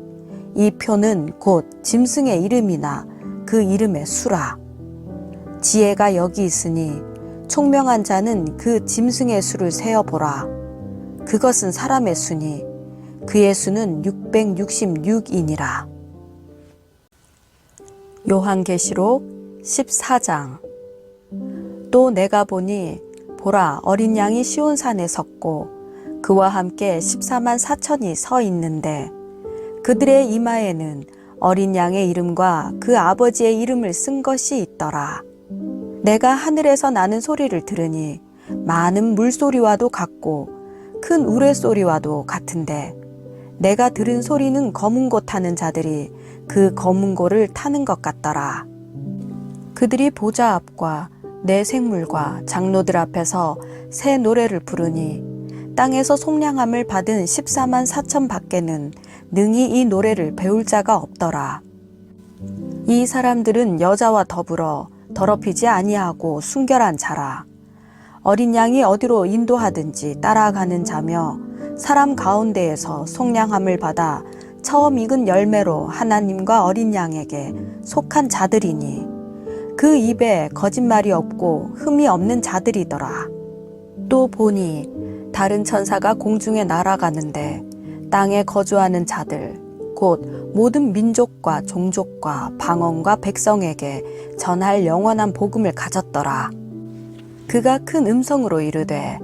이 표는 곧 짐승의 이름이나 그 이름의 수라. 지혜가 여기 있으니 총명한 자는 그 짐승의 수를 세어보라. 그것은 사람의 수니 그의 수는 666이니라. 요한계시록 14장. 또 내가 보니 보라 어린 양이 시온산에 섰고 그와 함께 14만 4천이 서 있는데 그들의 이마에는 어린 양의 이름과 그 아버지의 이름을 쓴 것이 있더라. 내가 하늘에서 나는 소리를 들으니 많은 물소리와도 같고 큰 우레소리와도 같은데 내가 들은 소리는 검은 고 타는 자들이 그 검은 고를 타는 것 같더라. 그들이 보좌 앞과 내 생물과 장로들 앞에서 새 노래를 부르니 땅에서 속량함을 받은 14만 4천 밖에는 능히 이 노래를 배울 자가 없더라. 이 사람들은 여자와 더불어 더럽히지 아니하고 순결한 자라. 어린 양이 어디로 인도하든지 따라가는 자며 사람 가운데에서 속량함을 받아 처음 익은 열매로 하나님과 어린 양에게 속한 자들이니 그 입에 거짓말이 없고 흠이 없는 자들이더라. 또 보니 다른 천사가 공중에 날아가는데 땅에 거주하는 자들 곧 모든 민족과 종족과 방언과 백성에게 전할 영원한 복음을 가졌더라. 그가 큰 음성으로 이르되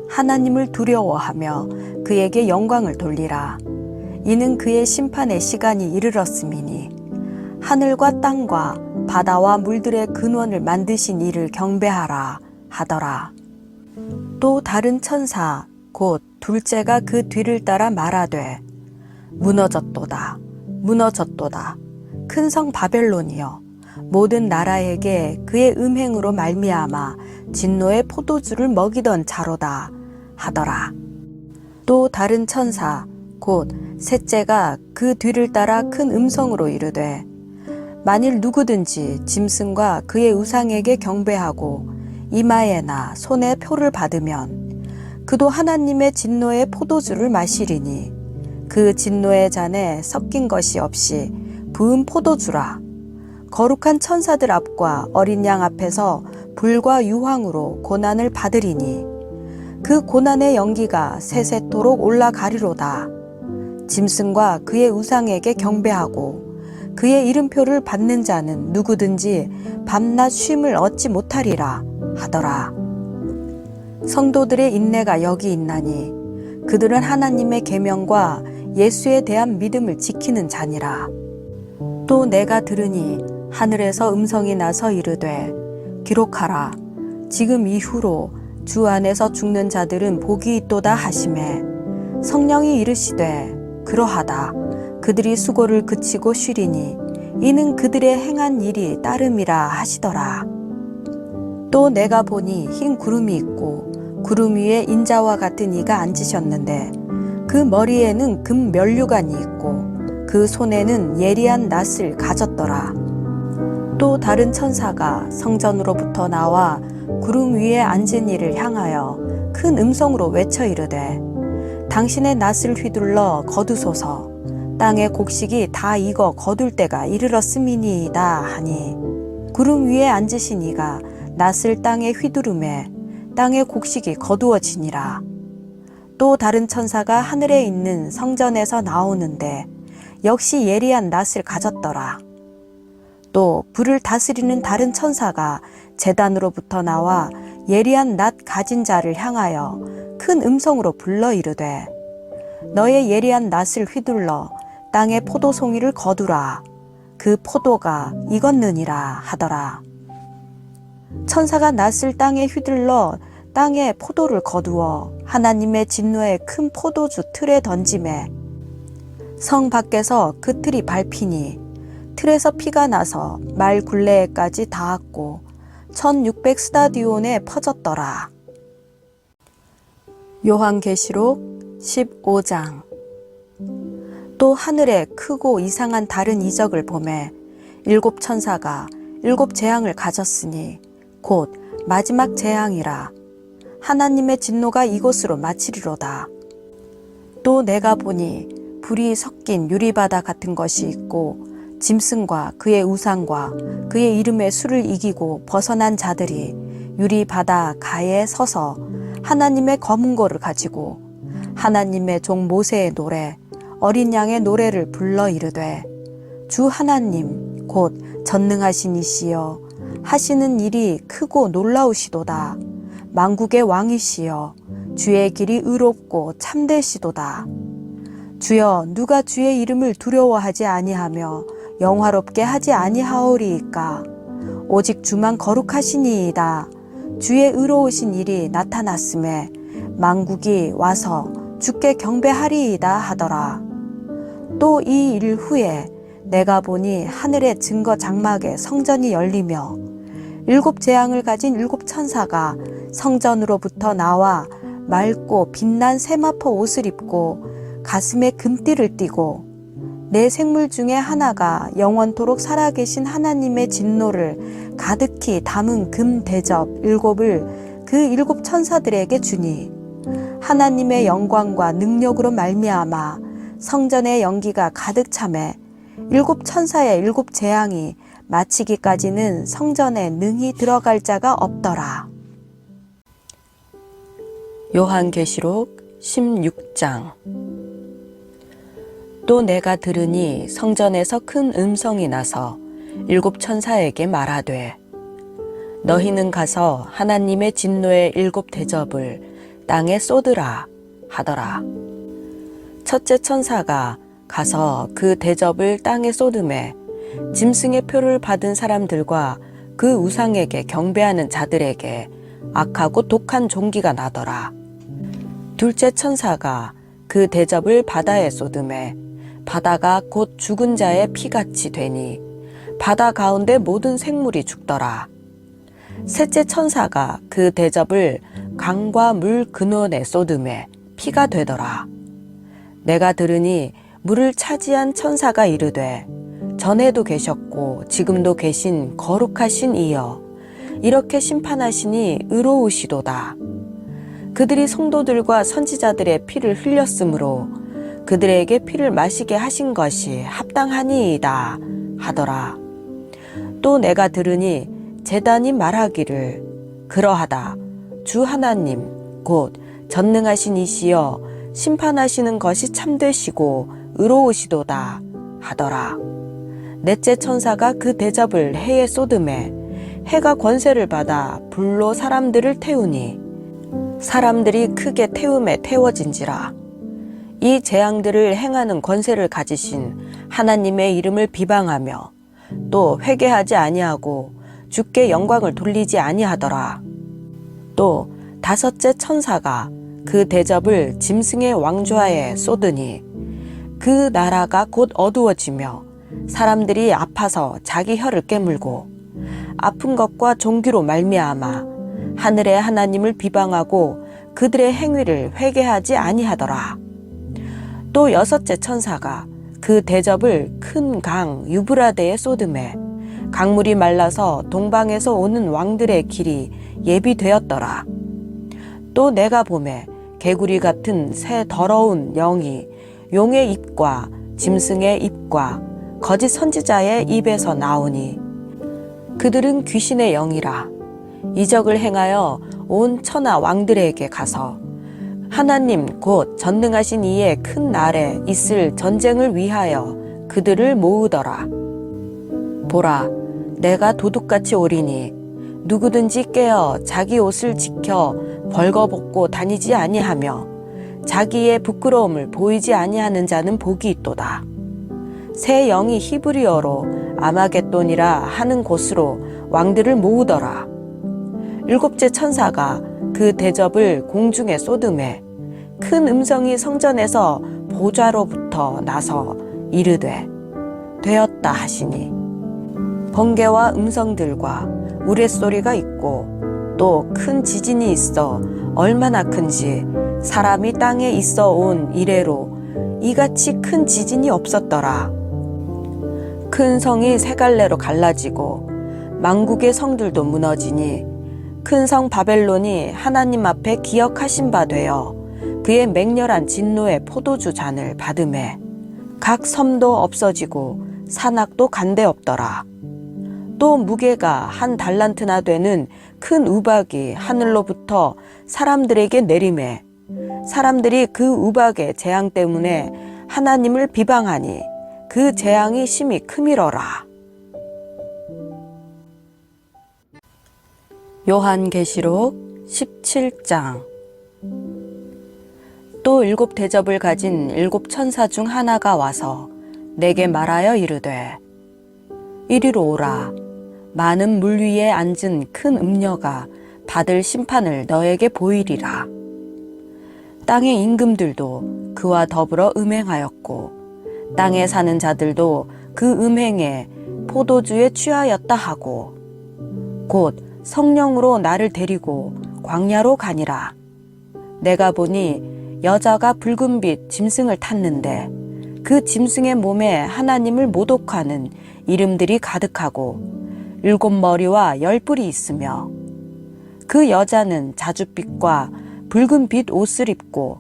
하나님을 두려워하며 그에게 영광을 돌리라. 이는 그의 심판의 시간이 이르렀음이니 하늘과 땅과 바다와 물들의 근원을 만드신 이를 경배하라 하더라. 또 다른 천사 곧 둘째가 그 뒤를 따라 말하되 무너졌도다 무너졌도다 큰 성 바벨론이여 모든 나라에게 그의 음행으로 말미암아 진노의 포도주를 먹이던 자로다 하더라. 또 다른 천사 곧 셋째가 그 뒤를 따라 큰 음성으로 이르되 만일 누구든지 짐승과 그의 우상에게 경배하고 이마에나 손에 표를 받으면 그도 하나님의 진노의 포도주를 마시리니 그 진노의 잔에 섞인 것이 없이 부은 포도주라. 거룩한 천사들 앞과 어린 양 앞에서 불과 유황으로 고난을 받으리니 그 고난의 연기가 세세토록 올라가리로다. 짐승과 그의 우상에게 경배하고 그의 이름표를 받는 자는 누구든지 밤낮 쉼을 얻지 못하리라 하더라. 성도들의 인내가 여기 있나니 그들은 하나님의 계명과 예수에 대한 믿음을 지키는 자니라. 또 내가 들으니 하늘에서 음성이 나서 이르되 기록하라. 지금 이후로 주 안에서 죽는 자들은 복이 있도다 하시매 성령이 이르시되 그러하다. 그들이 수고를 그치고 쉬리니 이는 그들의 행한 일이 따름이라 하시더라. 또 내가 보니 흰 구름이 있고 구름 위에 인자와 같은 이가 앉으셨는데 그 머리에는 금 면류관이 있고 그 손에는 예리한 낫을 가졌더라. 또 다른 천사가 성전으로부터 나와 구름 위에 앉은 이를 향하여 큰 음성으로 외쳐 이르되 당신의 낫을 휘둘러 거두소서. 땅의 곡식이 다 익어 거둘 때가 이르렀음이니이다 하니 구름 위에 앉으신 이가 낫을 땅에 휘두르매 땅의 곡식이 거두어지니라. 또 다른 천사가 하늘에 있는 성전에서 나오는데 역시 예리한 낫을 가졌더라. 또 불을 다스리는 다른 천사가 제단으로부터 나와 예리한 낫 가진 자를 향하여 큰 음성으로 불러 이르되 너의 예리한 낫을 휘둘러 땅의 포도송이를 거두라. 그 포도가 익었느니라 하더라. 천사가 낫을 땅에 휘둘러 땅에 포도를 거두어 하나님의 진노의 큰 포도주 틀에 던지매 성 밖에서 그 틀이 밟히니 틀에서 피가 나서 말 굴레에까지 닿았고 1600 스타디온에 퍼졌더라. 요한계시록 15장. 또 하늘에 크고 이상한 다른 이적을 보매 일곱 천사가 일곱 재앙을 가졌으니 곧 마지막 재앙이라. 하나님의 진노가 이곳으로 마치리로다. 또 내가 보니 불이 섞인 유리바다 같은 것이 있고 짐승과 그의 우상과 그의 이름의 수를 이기고 벗어난 자들이 유리바다 가에 서서 하나님의 검은고를 가지고 하나님의 종 모세의 노래 어린 양의 노래를 불러 이르되 주 하나님 곧 전능하신 이시여 하시는 일이 크고 놀라우시도다. 만국의 왕이시여 주의 길이 의롭고 참되시도다. 주여 누가 주의 이름을 두려워하지 아니하며 영화롭게 하지 아니하오리이까. 오직 주만 거룩하시니이다. 주의 의로우신 일이 나타났음에 만국이 와서 주께 경배하리이다 하더라. 또 이 일 후에 내가 보니 하늘의 증거 장막에 성전이 열리며 일곱 재앙을 가진 일곱 천사가 성전으로부터 나와 맑고 빛난 세마포 옷을 입고 가슴에 금띠를 띠고 네 생물 중에 하나가 영원토록 살아계신 하나님의 진노를 가득히 담은 금 대접 일곱을 그 일곱 천사들에게 주니 하나님의 영광과 능력으로 말미암아 성전의 연기가 가득 차매 일곱 천사의 일곱 재앙이 마치기까지는 성전에 능히 들어갈 자가 없더라. 요한계시록 16장. 또 내가 들으니 성전에서 큰 음성이 나서 일곱 천사에게 말하되 너희는 가서 하나님의 진노의 일곱 대접을 땅에 쏟으라 하더라. 첫째 천사가 가서 그 대접을 땅에 쏟음에 짐승의 표를 받은 사람들과 그 우상에게 경배하는 자들에게 악하고 독한 종기가 나더라. 둘째 천사가 그 대접을 바다에 쏟음에 바다가 곧 죽은 자의 피같이 되니 바다 가운데 모든 생물이 죽더라. 셋째 천사가 그 대접을 강과 물 근원에 쏟음에 피가 되더라. 내가 들으니 물을 차지한 천사가 이르되 전에도 계셨고 지금도 계신 거룩하신 이여 이렇게 심판하시니 의로우시도다. 그들이 성도들과 선지자들의 피를 흘렸으므로 그들에게 피를 마시게 하신 것이 합당하니이다 하더라. 또 내가 들으니 제단이 말하기를 그러하다. 주 하나님 곧 전능하신 이시여 심판하시는 것이 참되시고 의로우시도다 하더라. 넷째 천사가 그 대접을 해에 쏟음에 해가 권세를 받아 불로 사람들을 태우니 사람들이 크게 태움에 태워진지라. 이 재앙들을 행하는 권세를 가지신 하나님의 이름을 비방하며 또 회개하지 아니하고 주께 영광을 돌리지 아니하더라. 또 다섯째 천사가 그 대접을 짐승의 왕좌에 쏟으니 그 나라가 곧 어두워지며 사람들이 아파서 자기 혀를 깨물고 아픈 것과 종기로 말미암아 하늘의 하나님을 비방하고 그들의 행위를 회개하지 아니하더라. 또 여섯째 천사가 그 대접을 큰 강 유브라데에 쏟음에 강물이 말라서 동방에서 오는 왕들의 길이 예비되었더라. 또 내가 보매 개구리 같은 새 더러운 영이 용의 입과 짐승의 입과 거짓 선지자의 입에서 나오니 그들은 귀신의 영이라. 이적을 행하여 온 천하 왕들에게 가서 하나님 곧 전능하신 이의 큰 날에 있을 전쟁을 위하여 그들을 모으더라. 보라, 내가 도둑같이 오리니 누구든지 깨어 자기 옷을 지켜 벌거벗고 다니지 아니하며 자기의 부끄러움을 보이지 아니하는 자는 복이 있도다. 새 영이 히브리어로 아마겟돈이라 하는 곳으로 왕들을 모으더라. 일곱째 천사가 그 대접을 공중에 쏟음에 큰 음성이 성전에서 보좌로부터 나서 이르되 되었다 하시니 번개와 음성들과 우레소리가 있고 또 큰 지진이 있어 얼마나 큰지 사람이 땅에 있어 온 이래로 이같이 큰 지진이 없었더라. 큰 성이 세 갈래로 갈라지고 만국의 성들도 무너지니 큰 성 바벨론이 하나님 앞에 기억하신 바 되어 그의 맹렬한 진노의 포도주 잔을 받음에 각 섬도 없어지고 산악도 간데 없더라. 또 무게가 한 달란트나 되는 큰 우박이 하늘로부터 사람들에게 내림에 사람들이 그 우박의 재앙 때문에 하나님을 비방하니 그 재앙이 심히 크미러라. 요한계시록 17장. 또 일곱 대접을 가진 일곱 천사 중 하나가 와서 내게 말하여 이르되 이리로 오라. 많은 물 위에 앉은 큰 음녀가 받을 심판을 너에게 보이리라. 땅의 임금들도 그와 더불어 음행하였고 땅에 사는 자들도 그 음행에 포도주에 취하였다 하고 곧 성령으로 나를 데리고 광야로 가니라. 내가 보니 여자가 붉은빛 짐승을 탔는데 그 짐승의 몸에 하나님을 모독하는 이름들이 가득하고 일곱 머리와 열 뿔이 있으며 그 여자는 자줏빛과 붉은빛 옷을 입고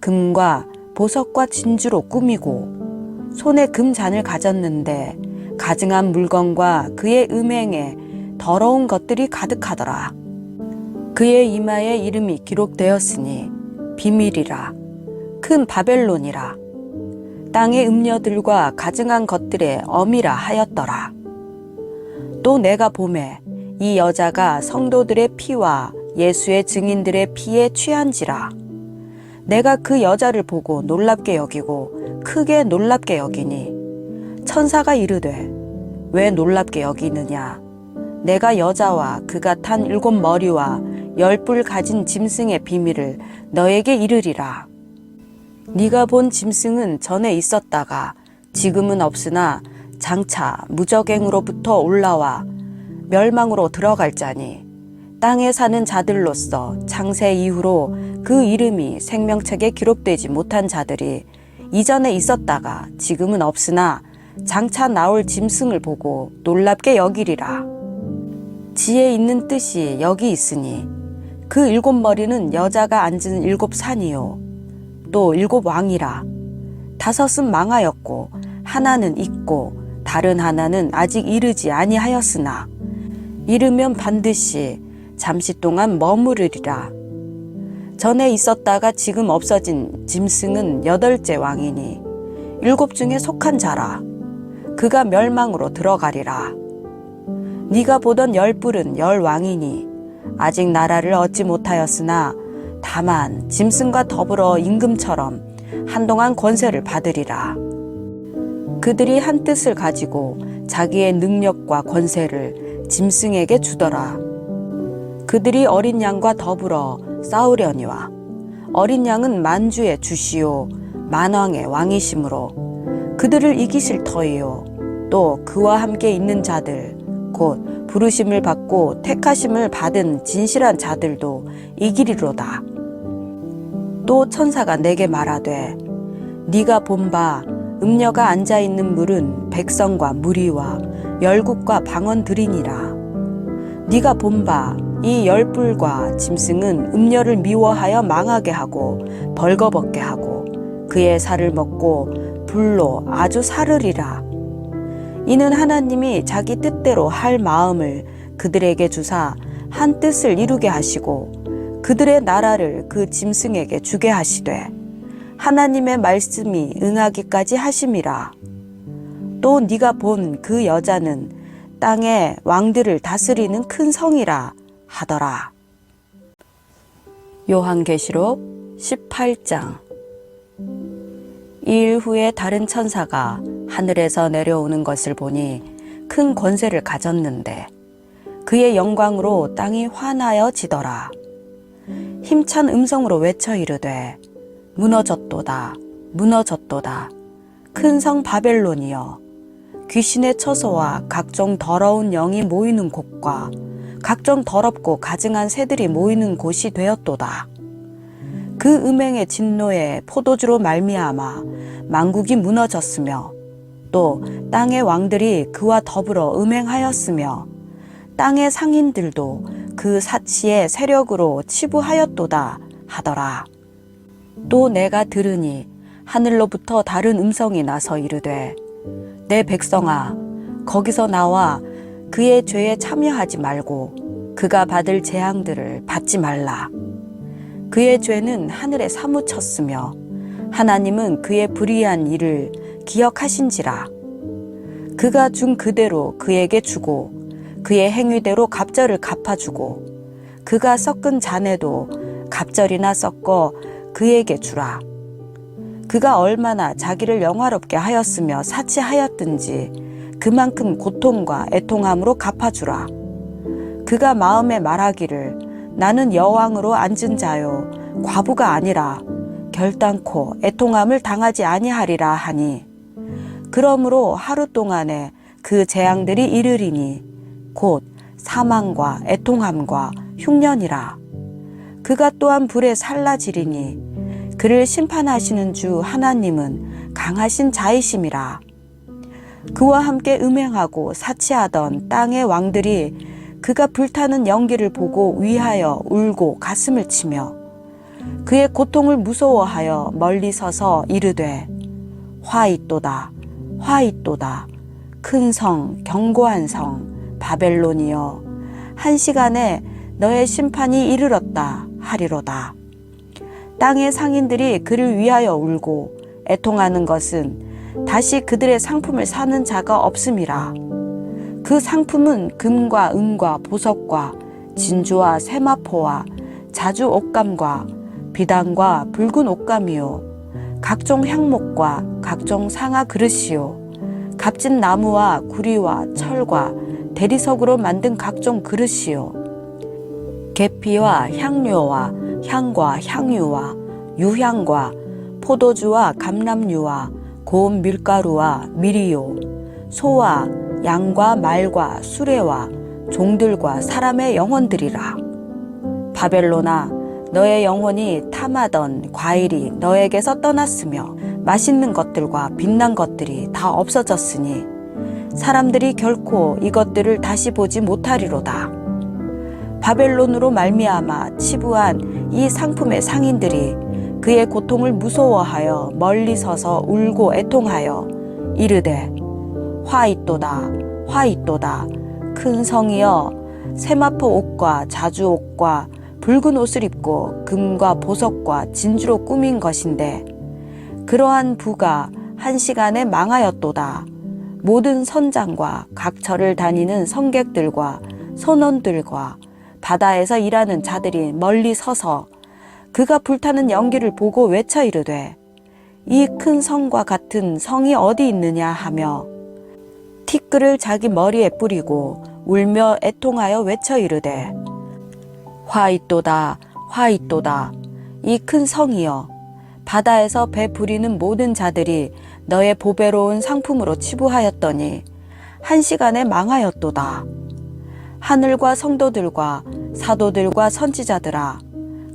금과 보석과 진주로 꾸미고 손에 금잔을 가졌는데 가증한 물건과 그의 음행에 더러운 것들이 가득하더라. 그의 이마에 이름이 기록되었으니 비밀이라 큰 바벨론이라 땅의 음녀들과 가증한 것들의 어미라 하였더라. 또 내가 보매 이 여자가 성도들의 피와 예수의 증인들의 피에 취한지라. 내가 그 여자를 보고 놀랍게 여기고 크게 놀랍게 여기니 천사가 이르되 왜 놀랍게 여기느냐? 내가 여자와 그가 탄 7머리와 10뿔 가진 짐승의 비밀을 너에게 이르리라. 네가 본 짐승은 전에 있었다가 지금은 없으나 장차 무적행으로부터 올라와 멸망으로 들어갈 자니 땅에 사는 자들로서 창세 이후로 그 이름이 생명책에 기록되지 못한 자들이 이전에 있었다가 지금은 없으나 장차 나올 짐승을 보고 놀랍게 여기리라. 지혜 있는 뜻이 여기 있으니 그 7머리는 여자가 앉은 7산이요 또 7왕이라. 5은 망하였고 하나는 있고 다른 하나는 아직 이르지 아니하였으나 이르면 반드시 잠시 동안 머무르리라. 전에 있었다가 지금 없어진 짐승은 8째 왕이니 7 중에 속한 자라. 그가 멸망으로 들어가리라. 네가 보던 10뿔은 10왕이니 아직 나라를 얻지 못하였으나 다만 짐승과 더불어 임금처럼 한동안 권세를 받으리라. 그들이 한 뜻을 가지고 자기의 능력과 권세를 짐승에게 주더라. 그들이 어린 양과 더불어 싸우려니와 어린 양은 만주의 주시요 만왕의 왕이시므로 그들을 이기실 터이요 또 그와 함께 있는 자들 곧 부르심을 받고 택하심을 받은 진실한 자들도 이기리로다. 또 천사가 내게 말하되 네가 본 바 음녀가 앉아있는 물은 백성과 무리와 열국과 방언들이니라. 네가 본 바 이 10뿔과 짐승은 음녀를 미워하여 망하게 하고 벌거벗게 하고 그의 살을 먹고 불로 아주 사르리라. 이는 하나님이 자기 뜻대로 할 마음을 그들에게 주사 한 뜻을 이루게 하시고 그들의 나라를 그 짐승에게 주게 하시되 하나님의 말씀이 응하기까지 하심이라. 또 네가 본 그 여자는 땅의 왕들을 다스리는 큰 성이라 하더라. 요한계시록 18장. 이 일 후에 다른 천사가 하늘에서 내려오는 것을 보니 큰 권세를 가졌는데 그의 영광으로 땅이 환하여지더라. 힘찬 음성으로 외쳐 이르되 무너졌도다 무너졌도다 큰 성 바벨론이여 귀신의 처소와 각종 더러운 영이 모이는 곳과 각종 더럽고 가증한 새들이 모이는 곳이 되었도다. 그 음행의 진노에 포도주로 말미암아 만국이 무너졌으며 또 땅의 왕들이 그와 더불어 음행하였으며 땅의 상인들도 그 사치의 세력으로 치부하였도다 하더라. 또 내가 들으니 하늘로부터 다른 음성이 나서 이르되 내 백성아 거기서 나와 그의 죄에 참여하지 말고 그가 받을 재앙들을 받지 말라. 그의 죄는 하늘에 사무쳤으며 하나님은 그의 불의한 일을 기억하신지라. 그가 준 그대로 그에게 주고 그의 행위대로 갑절을 갚아주고 그가 섞은 잔에도 갑절이나 섞어 그에게 주라. 그가 얼마나 자기를 영화롭게 하였으며 사치하였든지 그만큼 고통과 애통함으로 갚아주라. 그가 마음에 말하기를 나는 여왕으로 앉은 자요 과부가 아니라 결단코 애통함을 당하지 아니하리라 하니 그러므로 하루 동안에 그 재앙들이 이르리니 곧 사망과 애통함과 흉년이라. 그가 또한 불에 살라지리니 그를 심판하시는 주 하나님은 강하신 자이심이라. 그와 함께 음행하고 사치하던 땅의 왕들이 그가 불타는 연기를 보고 위하여 울고 가슴을 치며 그의 고통을 무서워하여 멀리 서서 이르되 화 있도다 화 있도다 큰 성 견고한 성 바벨론이여 한 시간에 너의 심판이 이르렀다 하리로다. 땅의 상인들이 그를 위하여 울고 애통하는 것은 다시 그들의 상품을 사는 자가 없음이라. 그 상품은 금과 은과 보석과 진주와 세마포와 자주 옷감과 비단과 붉은 옷감이요 각종 향목과 각종 상아 그릇이요 값진 나무와 구리와 철과 대리석으로 만든 각종 그릇이요 계피와 향료와 향과 향유와 유향과 포도주와 감람유와 고운 밀가루와 미리요 소와 양과 말과 수레와 종들과 사람의 영혼들이라. 바벨론아, 너의 영혼이 탐하던 과일이 너에게서 떠났으며 맛있는 것들과 빛난 것들이 다 없어졌으니 사람들이 결코 이것들을 다시 보지 못하리로다. 바벨론으로 말미암아 치부한 이 상품의 상인들이 그의 고통을 무서워하여 멀리 서서 울고 애통하여 이르되 화 있도다 화 있도다 큰 성이여 세마포 옷과 자주 옷과 붉은 옷을 입고 금과 보석과 진주로 꾸민 것인데 그러한 부가 한 시간에 망하였도다. 모든 선장과 각처를 다니는 성객들과 선원들과 바다에서 일하는 자들이 멀리 서서 그가 불타는 연기를 보고 외쳐 이르되 이 큰 성과 같은 성이 어디 있느냐 하며 티끌을 자기 머리에 뿌리고 울며 애통하여 외쳐 이르되 화 있도다 화 있도다 이 큰 성이여 바다에서 배 부리는 모든 자들이 너의 보배로운 상품으로 치부하였더니 한 시간에 망하였도다. 하늘과 성도들과 사도들과 선지자들아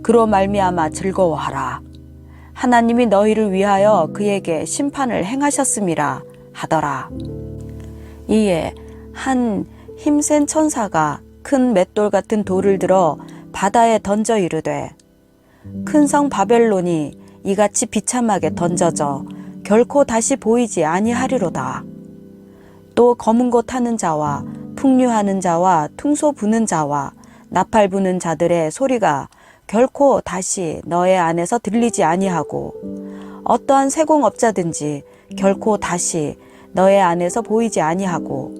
그로 말미암아 즐거워하라. 하나님이 너희를 위하여 그에게 심판을 행하셨음이라 하더라. 이에 한 힘센 천사가 큰 맷돌 같은 돌을 들어 바다에 던져 이르되 큰 성 바벨론이 이같이 비참하게 던져져 결코 다시 보이지 아니하리로다. 또 검은 고 타는 자와 풍류하는 자와 퉁소 부는 자와 나팔 부는 자들의 소리가 결코 다시 너의 안에서 들리지 아니하고 어떠한 세공업자든지 결코 다시 너의 안에서 보이지 아니하고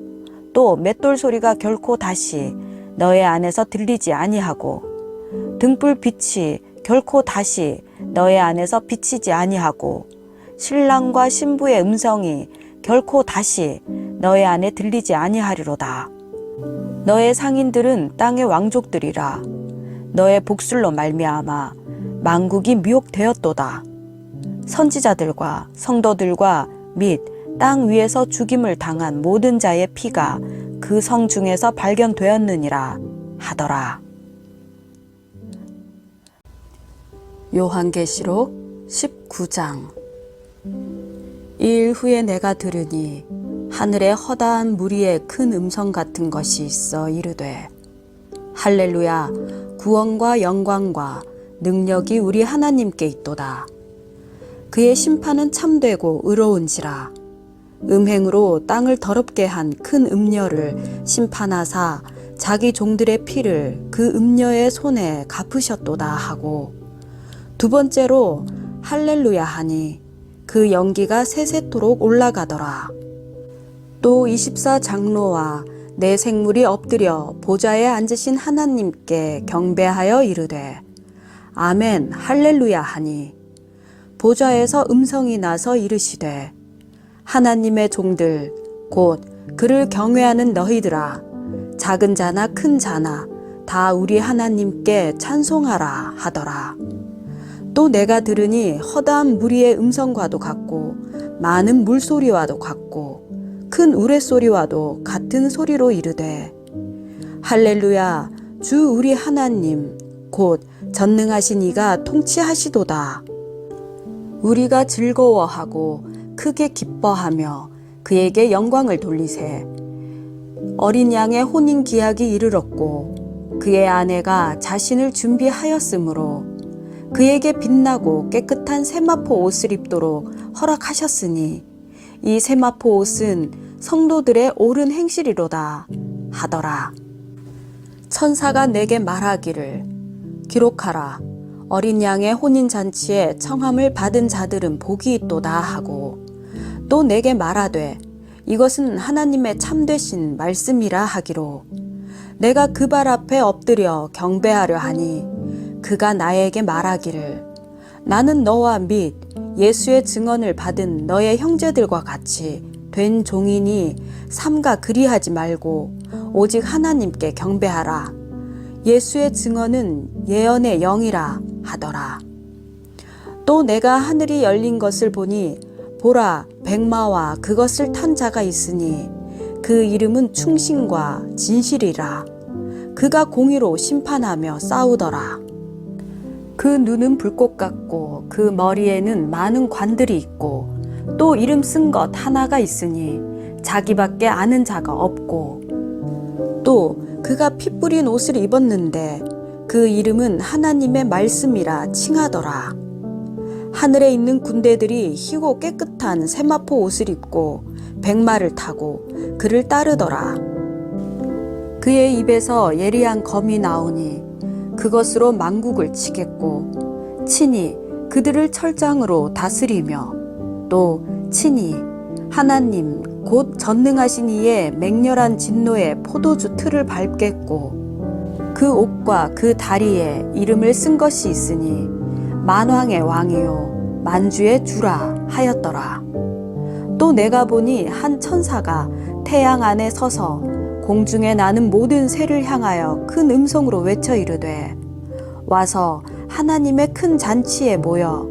또 맷돌 소리가 결코 다시 너의 안에서 들리지 아니하고 등불 빛이 결코 다시 너의 안에서 비치지 아니하고 신랑과 신부의 음성이 결코 다시 너의 안에 들리지 아니하리로다. 너의 상인들은 땅의 왕족들이라. 너의 복술로 말미암아 만국이 미혹되었도다. 선지자들과 성도들과 및 땅 위에서 죽임을 당한 모든 자의 피가 그 성 중에서 발견되었느니라 하더라. 요한계시록 19장. 이 일 후에 내가 들으니 하늘에 허다한 무리의 큰 음성 같은 것이 있어 이르되 할렐루야 구원과 영광과 능력이 우리 하나님께 있도다. 그의 심판은 참되고 의로운지라. 음행으로 땅을 더럽게 한 큰 음녀를 심판하사 자기 종들의 피를 그 음녀의 손에 갚으셨도다 하고 두 번째로 할렐루야 하니 그 연기가 세세토록 올라가더라. 또 24장로와 네 생물이 엎드려 보좌에 앉으신 하나님께 경배하여 이르되 아멘 할렐루야 하니 보좌에서 음성이 나서 이르시되 하나님의 종들 곧 그를 경외하는 너희들아 작은 자나 큰 자나 다 우리 하나님께 찬송하라 하더라. 또 내가 들으니 허다한 무리의 음성과도 같고 많은 물소리와도 같고 큰 우레소리와도 같은 소리로 이르되 할렐루야 주 우리 하나님 곧 전능하신 이가 통치하시도다. 우리가 즐거워하고 크게 기뻐하며 그에게 영광을 돌리세. 어린 양의 혼인 기약이 이르렀고 그의 아내가 자신을 준비하였으므로 그에게 빛나고 깨끗한 세마포 옷을 입도록 허락하셨으니 이 세마포 옷은 성도들의 옳은 행실이로다 하더라. 천사가 내게 말하기를 기록하라. 어린 양의 혼인잔치에 청함을 받은 자들은 복이 있도다 하고 또 내게 말하되 이것은 하나님의 참되신 말씀이라 하기로 내가 그 발 앞에 엎드려 경배하려 하니 그가 나에게 말하기를 나는 너와 및 예수의 증언을 받은 너의 형제들과 같이 된 종이니 삼가 그리하지 말고 오직 하나님께 경배하라. 예수의 증언은 예언의 영이라 하더라. 또 내가 하늘이 열린 것을 보니 보라 백마와 그것을 탄 자가 있으니 그 이름은 충신과 진실이라. 그가 공의로 심판하며 싸우더라. 그 눈은 불꽃 같고 그 머리에는 많은 관들이 있고 또 이름 쓴 것 하나가 있으니 자기밖에 아는 자가 없고 또 그가 피 뿌린 옷을 입었는데 그 이름은 하나님의 말씀이라 칭하더라. 하늘에 있는 군대들이 희고 깨끗한 세마포 옷을 입고 백마를 타고 그를 따르더라. 그의 입에서 예리한 검이 나오니 그것으로 만국을 치겠고 친히 그들을 철장으로 다스리며 또 친히 하나님 곧 전능하신 이의 맹렬한 진노의 포도주 틀을 밟겠고 그 옷과 그 다리에 이름을 쓴 것이 있으니 만왕의 왕이요 만주의 주라 하였더라. 또 내가 보니 한 천사가 태양 안에 서서 공중에 나는 모든 새를 향하여 큰 음성으로 외쳐 이르되 와서 하나님의 큰 잔치에 모여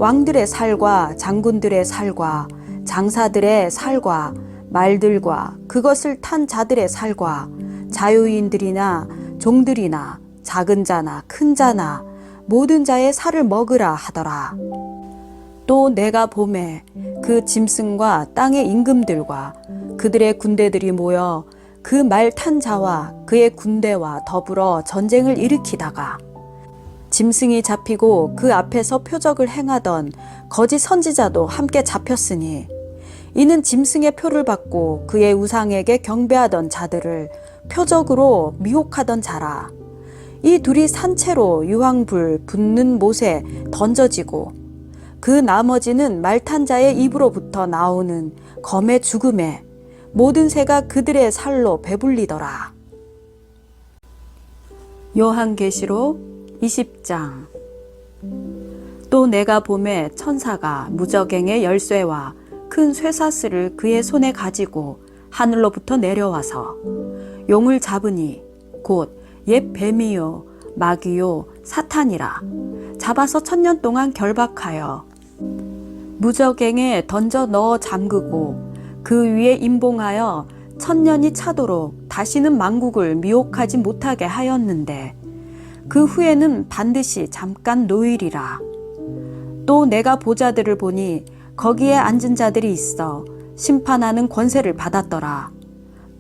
왕들의 살과 장군들의 살과 장사들의 살과 말들과 그것을 탄 자들의 살과 자유인들이나 종들이나 작은 자나 큰 자나 모든 자의 살을 먹으라 하더라. 또 내가 보매 그 짐승과 땅의 임금들과 그들의 군대들이 모여 그 말 탄 자와 그의 군대와 더불어 전쟁을 일으키다가 짐승이 잡히고 그 앞에서 표적을 행하던 거짓 선지자도 함께 잡혔으니 이는 짐승의 표를 받고 그의 우상에게 경배하던 자들을 표적으로 미혹하던 자라. 이 둘이 산채로 유황불 붙는 못에 던져지고 그 나머지는 말탄 자의 입으로부터 나오는 검의 죽음에 모든 새가 그들의 살로 배불리더라. 요한계시록 20장. 또 내가 보매 천사가 무저갱의 열쇠와 큰 쇠사슬을 그의 손에 가지고 하늘로부터 내려와서 용을 잡으니 곧 옛 뱀이요 마귀요 사탄이라. 잡아서 1000년 동안 결박하여 무저갱에 던져 넣어 잠그고 그 위에 임봉하여 1000년이 차도록 다시는 만국을 미혹하지 못하게 하였는데 그 후에는 반드시 잠깐 노일이라. 또 내가 보좌들을 보니 거기에 앉은 자들이 있어 심판하는 권세를 받았더라.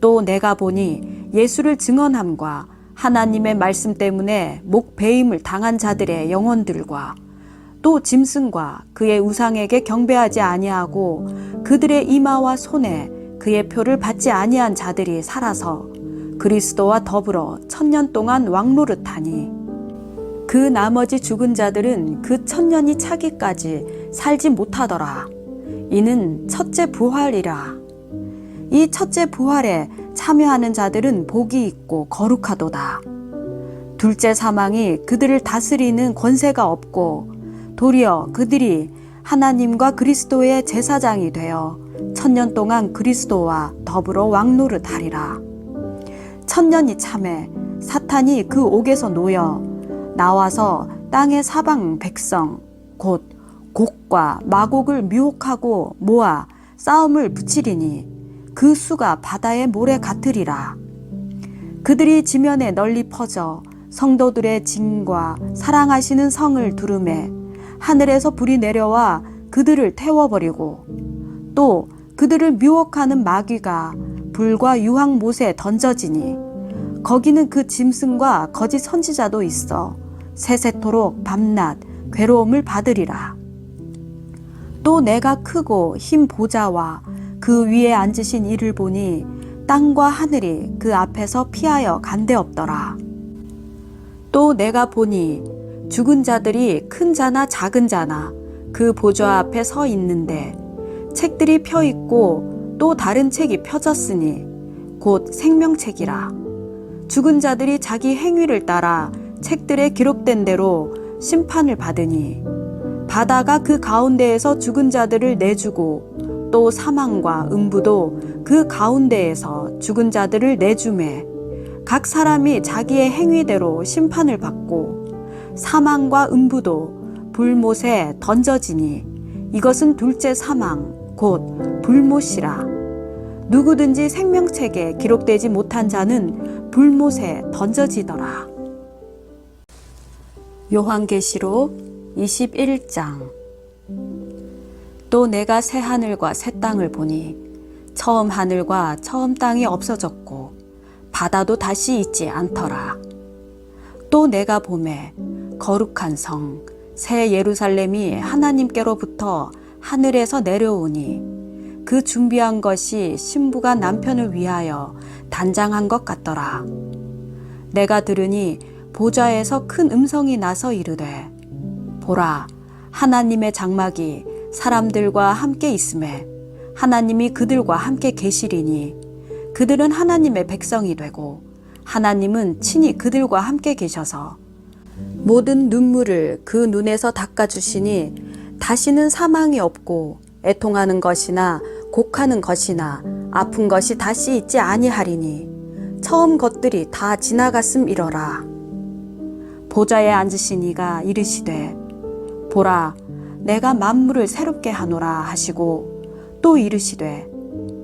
또 내가 보니 예수를 증언함과 하나님의 말씀 때문에 목 베임을 당한 자들의 영혼들과 또 짐승과 그의 우상에게 경배하지 아니하고 그들의 이마와 손에 그의 표를 받지 아니한 자들이 살아서 그리스도와 더불어 1000년 동안 왕노릇하니 그 나머지 죽은 자들은 그 1000년이 차기까지 살지 못하더라. 이는 첫째 부활이라. 이 첫째 부활에 참여하는 자들은 복이 있고 거룩하도다. 둘째 사망이 그들을 다스리는 권세가 없고 도리어 그들이 하나님과 그리스도의 제사장이 되어 1000년 동안 그리스도와 더불어 왕노릇하리라. 1000년이 참에 사탄이 그 옥에서 놓여 나와서 땅의 사방 백성 곧 곡과 마곡을 미혹하고 모아 싸움을 붙이리니 그 수가 바다의 모래 같으리라. 그들이 지면에 널리 퍼져 성도들의 진과 사랑하시는 성을 두르매 하늘에서 불이 내려와 그들을 태워버리고 또 그들을 미혹하는 마귀가 불과 유황 못에 던져지니 거기는 그 짐승과 거짓 선지자도 있어 세세토록 밤낮 괴로움을 받으리라. 또 내가 크고 흰 보좌와 그 위에 앉으신 이를 보니 땅과 하늘이 그 앞에서 피하여 간데없더라. 또 내가 보니 죽은 자들이 큰 자나 작은 자나 그 보좌 앞에 서 있는데 책들이 펴 있고 또 다른 책이 펴졌으니 곧 생명책이라. 죽은 자들이 자기 행위를 따라 책들에 기록된 대로 심판을 받으니 바다가 그 가운데에서 죽은 자들을 내주고 또 사망과 음부도 그 가운데에서 죽은 자들을 내주매 각 사람이 자기의 행위대로 심판을 받고 사망과 음부도 불못에 던져지니 이것은 둘째 사망 곧 불못이라. 누구든지 생명책에 기록되지 못한 자는 불못에 던져지더라. 요한계시록 21장. 또 내가 새 하늘과 새 땅을 보니 처음 하늘과 처음 땅이 없어졌고 바다도 다시 있지 않더라. 또 내가 보매 거룩한 성 새 예루살렘이 하나님께로부터 하늘에서 내려오니 그 준비한 것이 신부가 남편을 위하여 단장한 것 같더라. 내가 들으니 보좌에서 큰 음성이 나서 이르되 보라, 하나님의 장막이 사람들과 함께 있음에 하나님이 그들과 함께 계시리니 그들은 하나님의 백성이 되고 하나님은 친히 그들과 함께 계셔서 모든 눈물을 그 눈에서 닦아주시니 다시는 사망이 없고 애통하는 것이나 곡하는 것이나 아픈 것이 다시 있지 아니하리니 처음 것들이 다 지나갔음이러라. 보좌에 앉으신 이가 이르시되 보라, 내가 만물을 새롭게 하노라 하시고 또 이르시되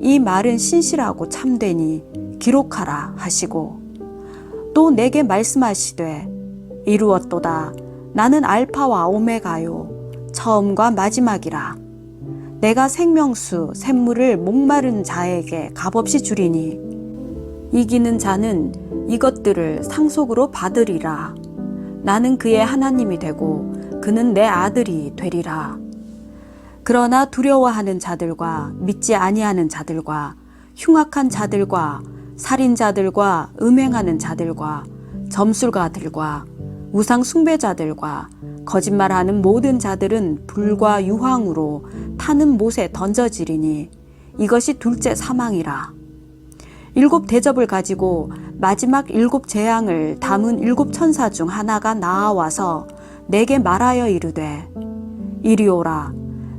이 말은 신실하고 참되니 기록하라 하시고 또 내게 말씀하시되 이루었도다. 나는 알파와 오메가요 처음과 마지막이라. 내가 생명수 샘물을 목마른 자에게 값없이 주리니 이기는 자는 이것들을 상속으로 받으리라. 나는 그의 하나님이 되고 그는 내 아들이 되리라. 그러나 두려워하는 자들과 믿지 아니하는 자들과 흉악한 자들과 살인자들과 음행하는 자들과 점술가들과 우상 숭배자들과 거짓말하는 모든 자들은 불과 유황으로 타는 못에 던져지리니 이것이 둘째 사망이라. 7 대접을 가지고 마지막 7 재앙을 담은 7 천사 중 하나가 나아와서 내게 말하여 이르되 이리 오라.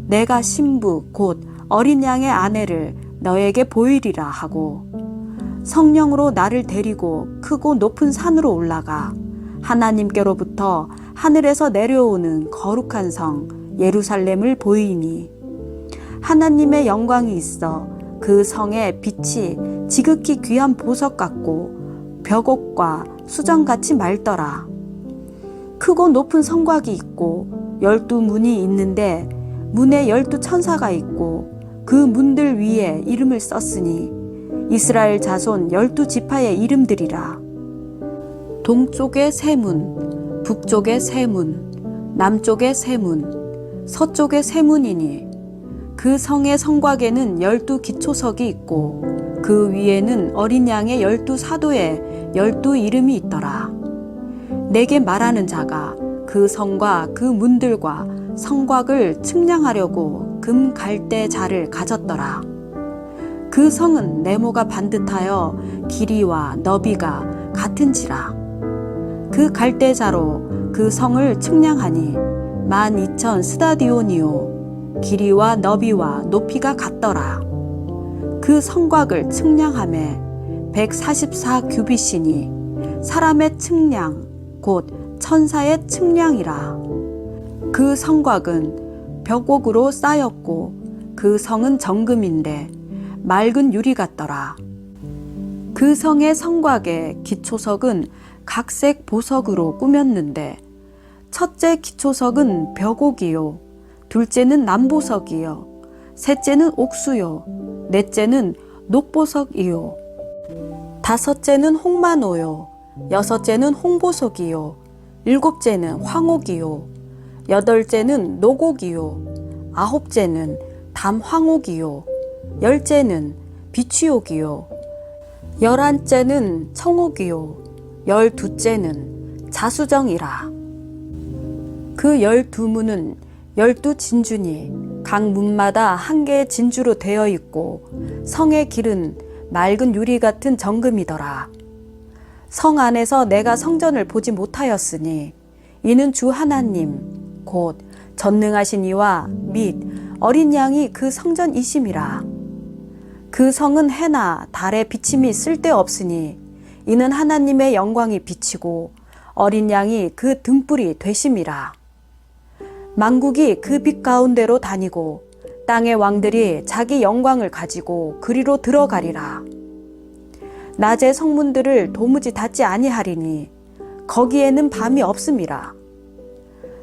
내가 신부 곧 어린 양의 아내를 너에게 보이리라 하고 성령으로 나를 데리고 크고 높은 산으로 올라가 하나님께로부터 하늘에서 내려오는 거룩한 성 예루살렘을 보이니 하나님의 영광이 있어 그 성의 빛이 지극히 귀한 보석 같고 벽옥과 수정같이 맑더라. 크고 높은 성곽이 있고 12문이 있는데 문에 12 천사가 있고 그 문들 위에 이름을 썼으니 이스라엘 자손 12 지파의 이름들이라. 동쪽의 세 문, 북쪽의 세 문, 남쪽의 세 문, 서쪽의 세 문이니 그 성의 성곽에는 12 기초석이 있고 그 위에는 어린 양의 12 사도의 12 이름이 있더라. 내게 말하는 자가 그 성과 그 문들과 성곽을 측량하려고 금 갈대 자를 가졌더라. 그 성은 네모가 반듯하여 길이와 너비가 같은지라. 그 갈대자로 그 성을 측량하니 12,000 스다디온이요 길이와 너비와 높이가 같더라. 그 성곽을 측량하매 144 규빗이니 사람의 측량 곧 천사의 측량이라. 그 성곽은 벽옥으로 쌓였고 그 성은 정금인데 맑은 유리 같더라. 그 성의 성곽의 기초석은 각색 보석으로 꾸몄는데 첫째 기초석은 벽옥이요 둘째는 남보석이요 셋째는 옥수요 넷째는 녹보석이요 다섯째는 홍마노요 여섯째는 홍보석이요 일곱째는 황옥이요 여덟째는 노곡이요 아홉째는 담황옥이요 열째는 비취옥이요 11째는 청옥이요 12째는 자수정이라. 그 12문은 12 진주니 각 문마다 한 개의 진주로 되어 있고 성의 길은 맑은 유리 같은 정금이더라. 성 안에서 내가 성전을 보지 못하였으니 이는 주 하나님 곧 전능하신 이와 및 어린 양이 그 성전이심이라. 그 성은 해나 달의 비침이 쓸데없으니 이는 하나님의 영광이 비치고 어린 양이 그 등불이 되심이라. 만국이 그 빛 가운데로 다니고 땅의 왕들이 자기 영광을 가지고 그리로 들어가리라. 낮의 성문들을 도무지 닫지 아니하리니 거기에는 밤이 없음이라.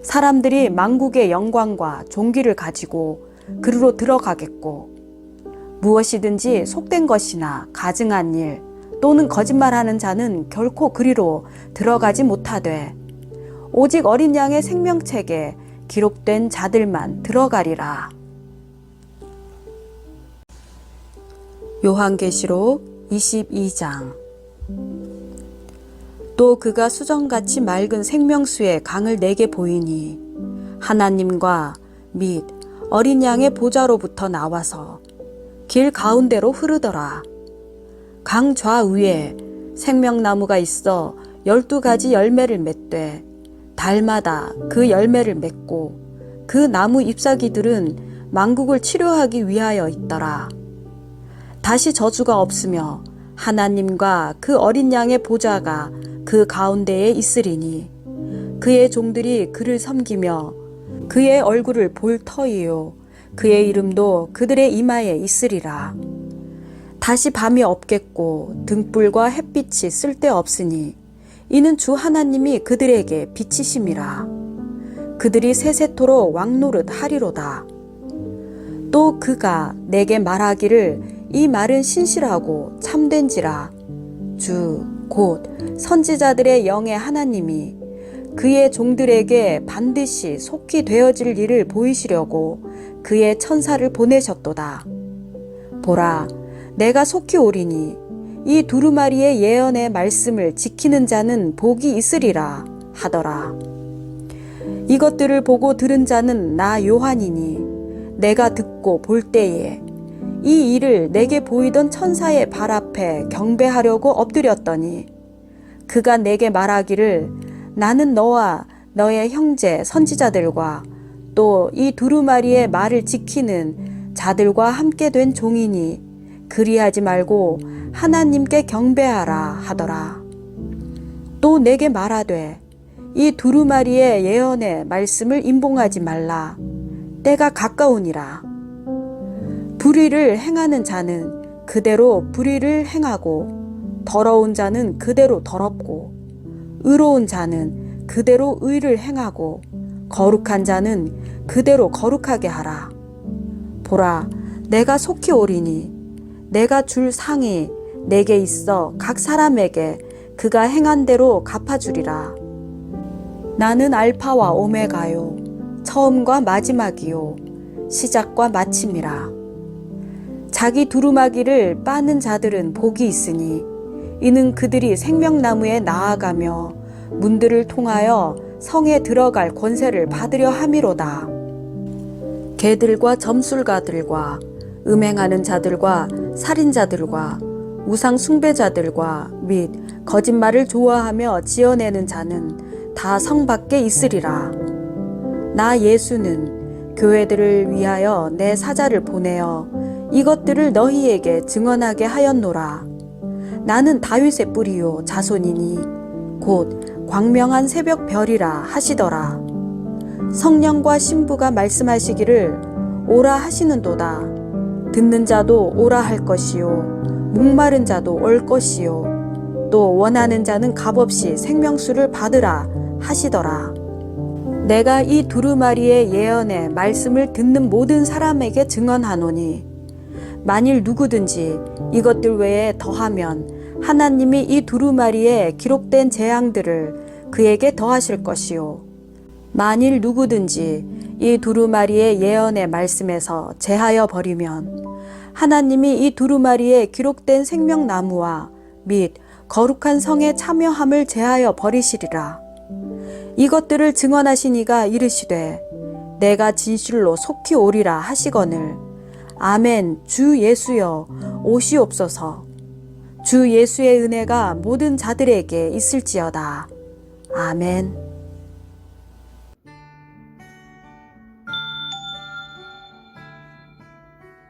사람들이 만국의 영광과 존귀를 가지고 그리로 들어가겠고 무엇이든지 속된 것이나 가증한 일 또는 거짓말하는 자는 결코 그리로 들어가지 못하되 오직 어린 양의 생명책에 기록된 자들만 들어가리라. 요한계시록 22장. 또 그가 수정같이 맑은 생명수의 강을 내게 보이니 하나님과 및 어린 양의 보좌로부터 나와서 길 가운데로 흐르더라. 강 좌우에 생명나무가 있어 12가지 열매를 맺되 달마다 그 열매를 맺고 그 나무 잎사귀들은 만국을 치료하기 위하여 있더라. 다시 저주가 없으며 하나님과 그 어린 양의 보좌가 그 가운데에 있으리니 그의 종들이 그를 섬기며 그의 얼굴을 볼 터이요 그의 이름도 그들의 이마에 있으리라. 다시 밤이 없겠고 등불과 햇빛이 쓸데없으니 이는 주 하나님이 그들에게 빛이심이라. 그들이 세세토록 왕노릇 하리로다. 또 그가 내게 말하기를 이 말은 신실하고 참된지라. 주 곧 선지자들의 영의 하나님이 그의 종들에게 반드시 속히 되어질 일을 보이시려고 그의 천사를 보내셨도다. 보라, 내가 속히 오리니 이 두루마리의 예언의 말씀을 지키는 자는 복이 있으리라 하더라. 이것들을 보고 들은 자는 나 요한이니 내가 듣고 볼 때에 이 일을 내게 보이던 천사의 발 앞에 경배하려고 엎드렸더니 그가 내게 말하기를 나는 너와 너의 형제 선지자들과 또 이 두루마리의 말을 지키는 자들과 함께 된 종이니 그리하지 말고 하나님께 경배하라 하더라. 또 내게 말하되 이 두루마리의 예언의 말씀을 임봉하지 말라. 때가 가까우니라. 불의를 행하는 자는 그대로 불의를 행하고 더러운 자는 그대로 더럽고 의로운 자는 그대로 의를 행하고 거룩한 자는 그대로 거룩하게 하라. 보라, 내가 속히 오리니 내가 줄 상이 내게 있어 각 사람에게 그가 행한 대로 갚아주리라. 나는 알파와 오메가요 처음과 마지막이요 시작과 마침이라. 자기 두루마기를 빠는 자들은 복이 있으니 이는 그들이 생명나무에 나아가며 문들을 통하여 성에 들어갈 권세를 받으려 함이로다. 개들과 점술가들과 음행하는 자들과 살인자들과 우상 숭배자들과 및 거짓말을 좋아하며 지어내는 자는 다 성 밖에 있으리라. 나 예수는 교회들을 위하여 내 사자를 보내어 이것들을 너희에게 증언하게 하였노라. 나는 다윗의 뿌리요 자손이니 곧 광명한 새벽 별이라 하시더라. 성령과 신부가 말씀하시기를 오라 하시는도다. 듣는 자도 오라 할 것이요 목마른 자도 올 것이요 또 원하는 자는 값없이 생명수를 받으라 하시더라. 내가 이 두루마리의 예언의 말씀을 듣는 모든 사람에게 증언하노니 만일 누구든지 이것들 외에 더하면 하나님이 이 두루마리에 기록된 재앙들을 그에게 더하실 것이요 만일 누구든지 이 두루마리의 예언의 말씀에서 제하여 버리면 하나님이 이 두루마리에 기록된 생명나무와 및 거룩한 성에 참여함을 제하여 버리시리라. 이것들을 증언하신 이가 이르시되 내가 진실로 속히 오리라 하시거늘 아멘. 주 예수여 오시옵소서. 주 예수의 은혜가 모든 자들에게 있을지어다. 아멘.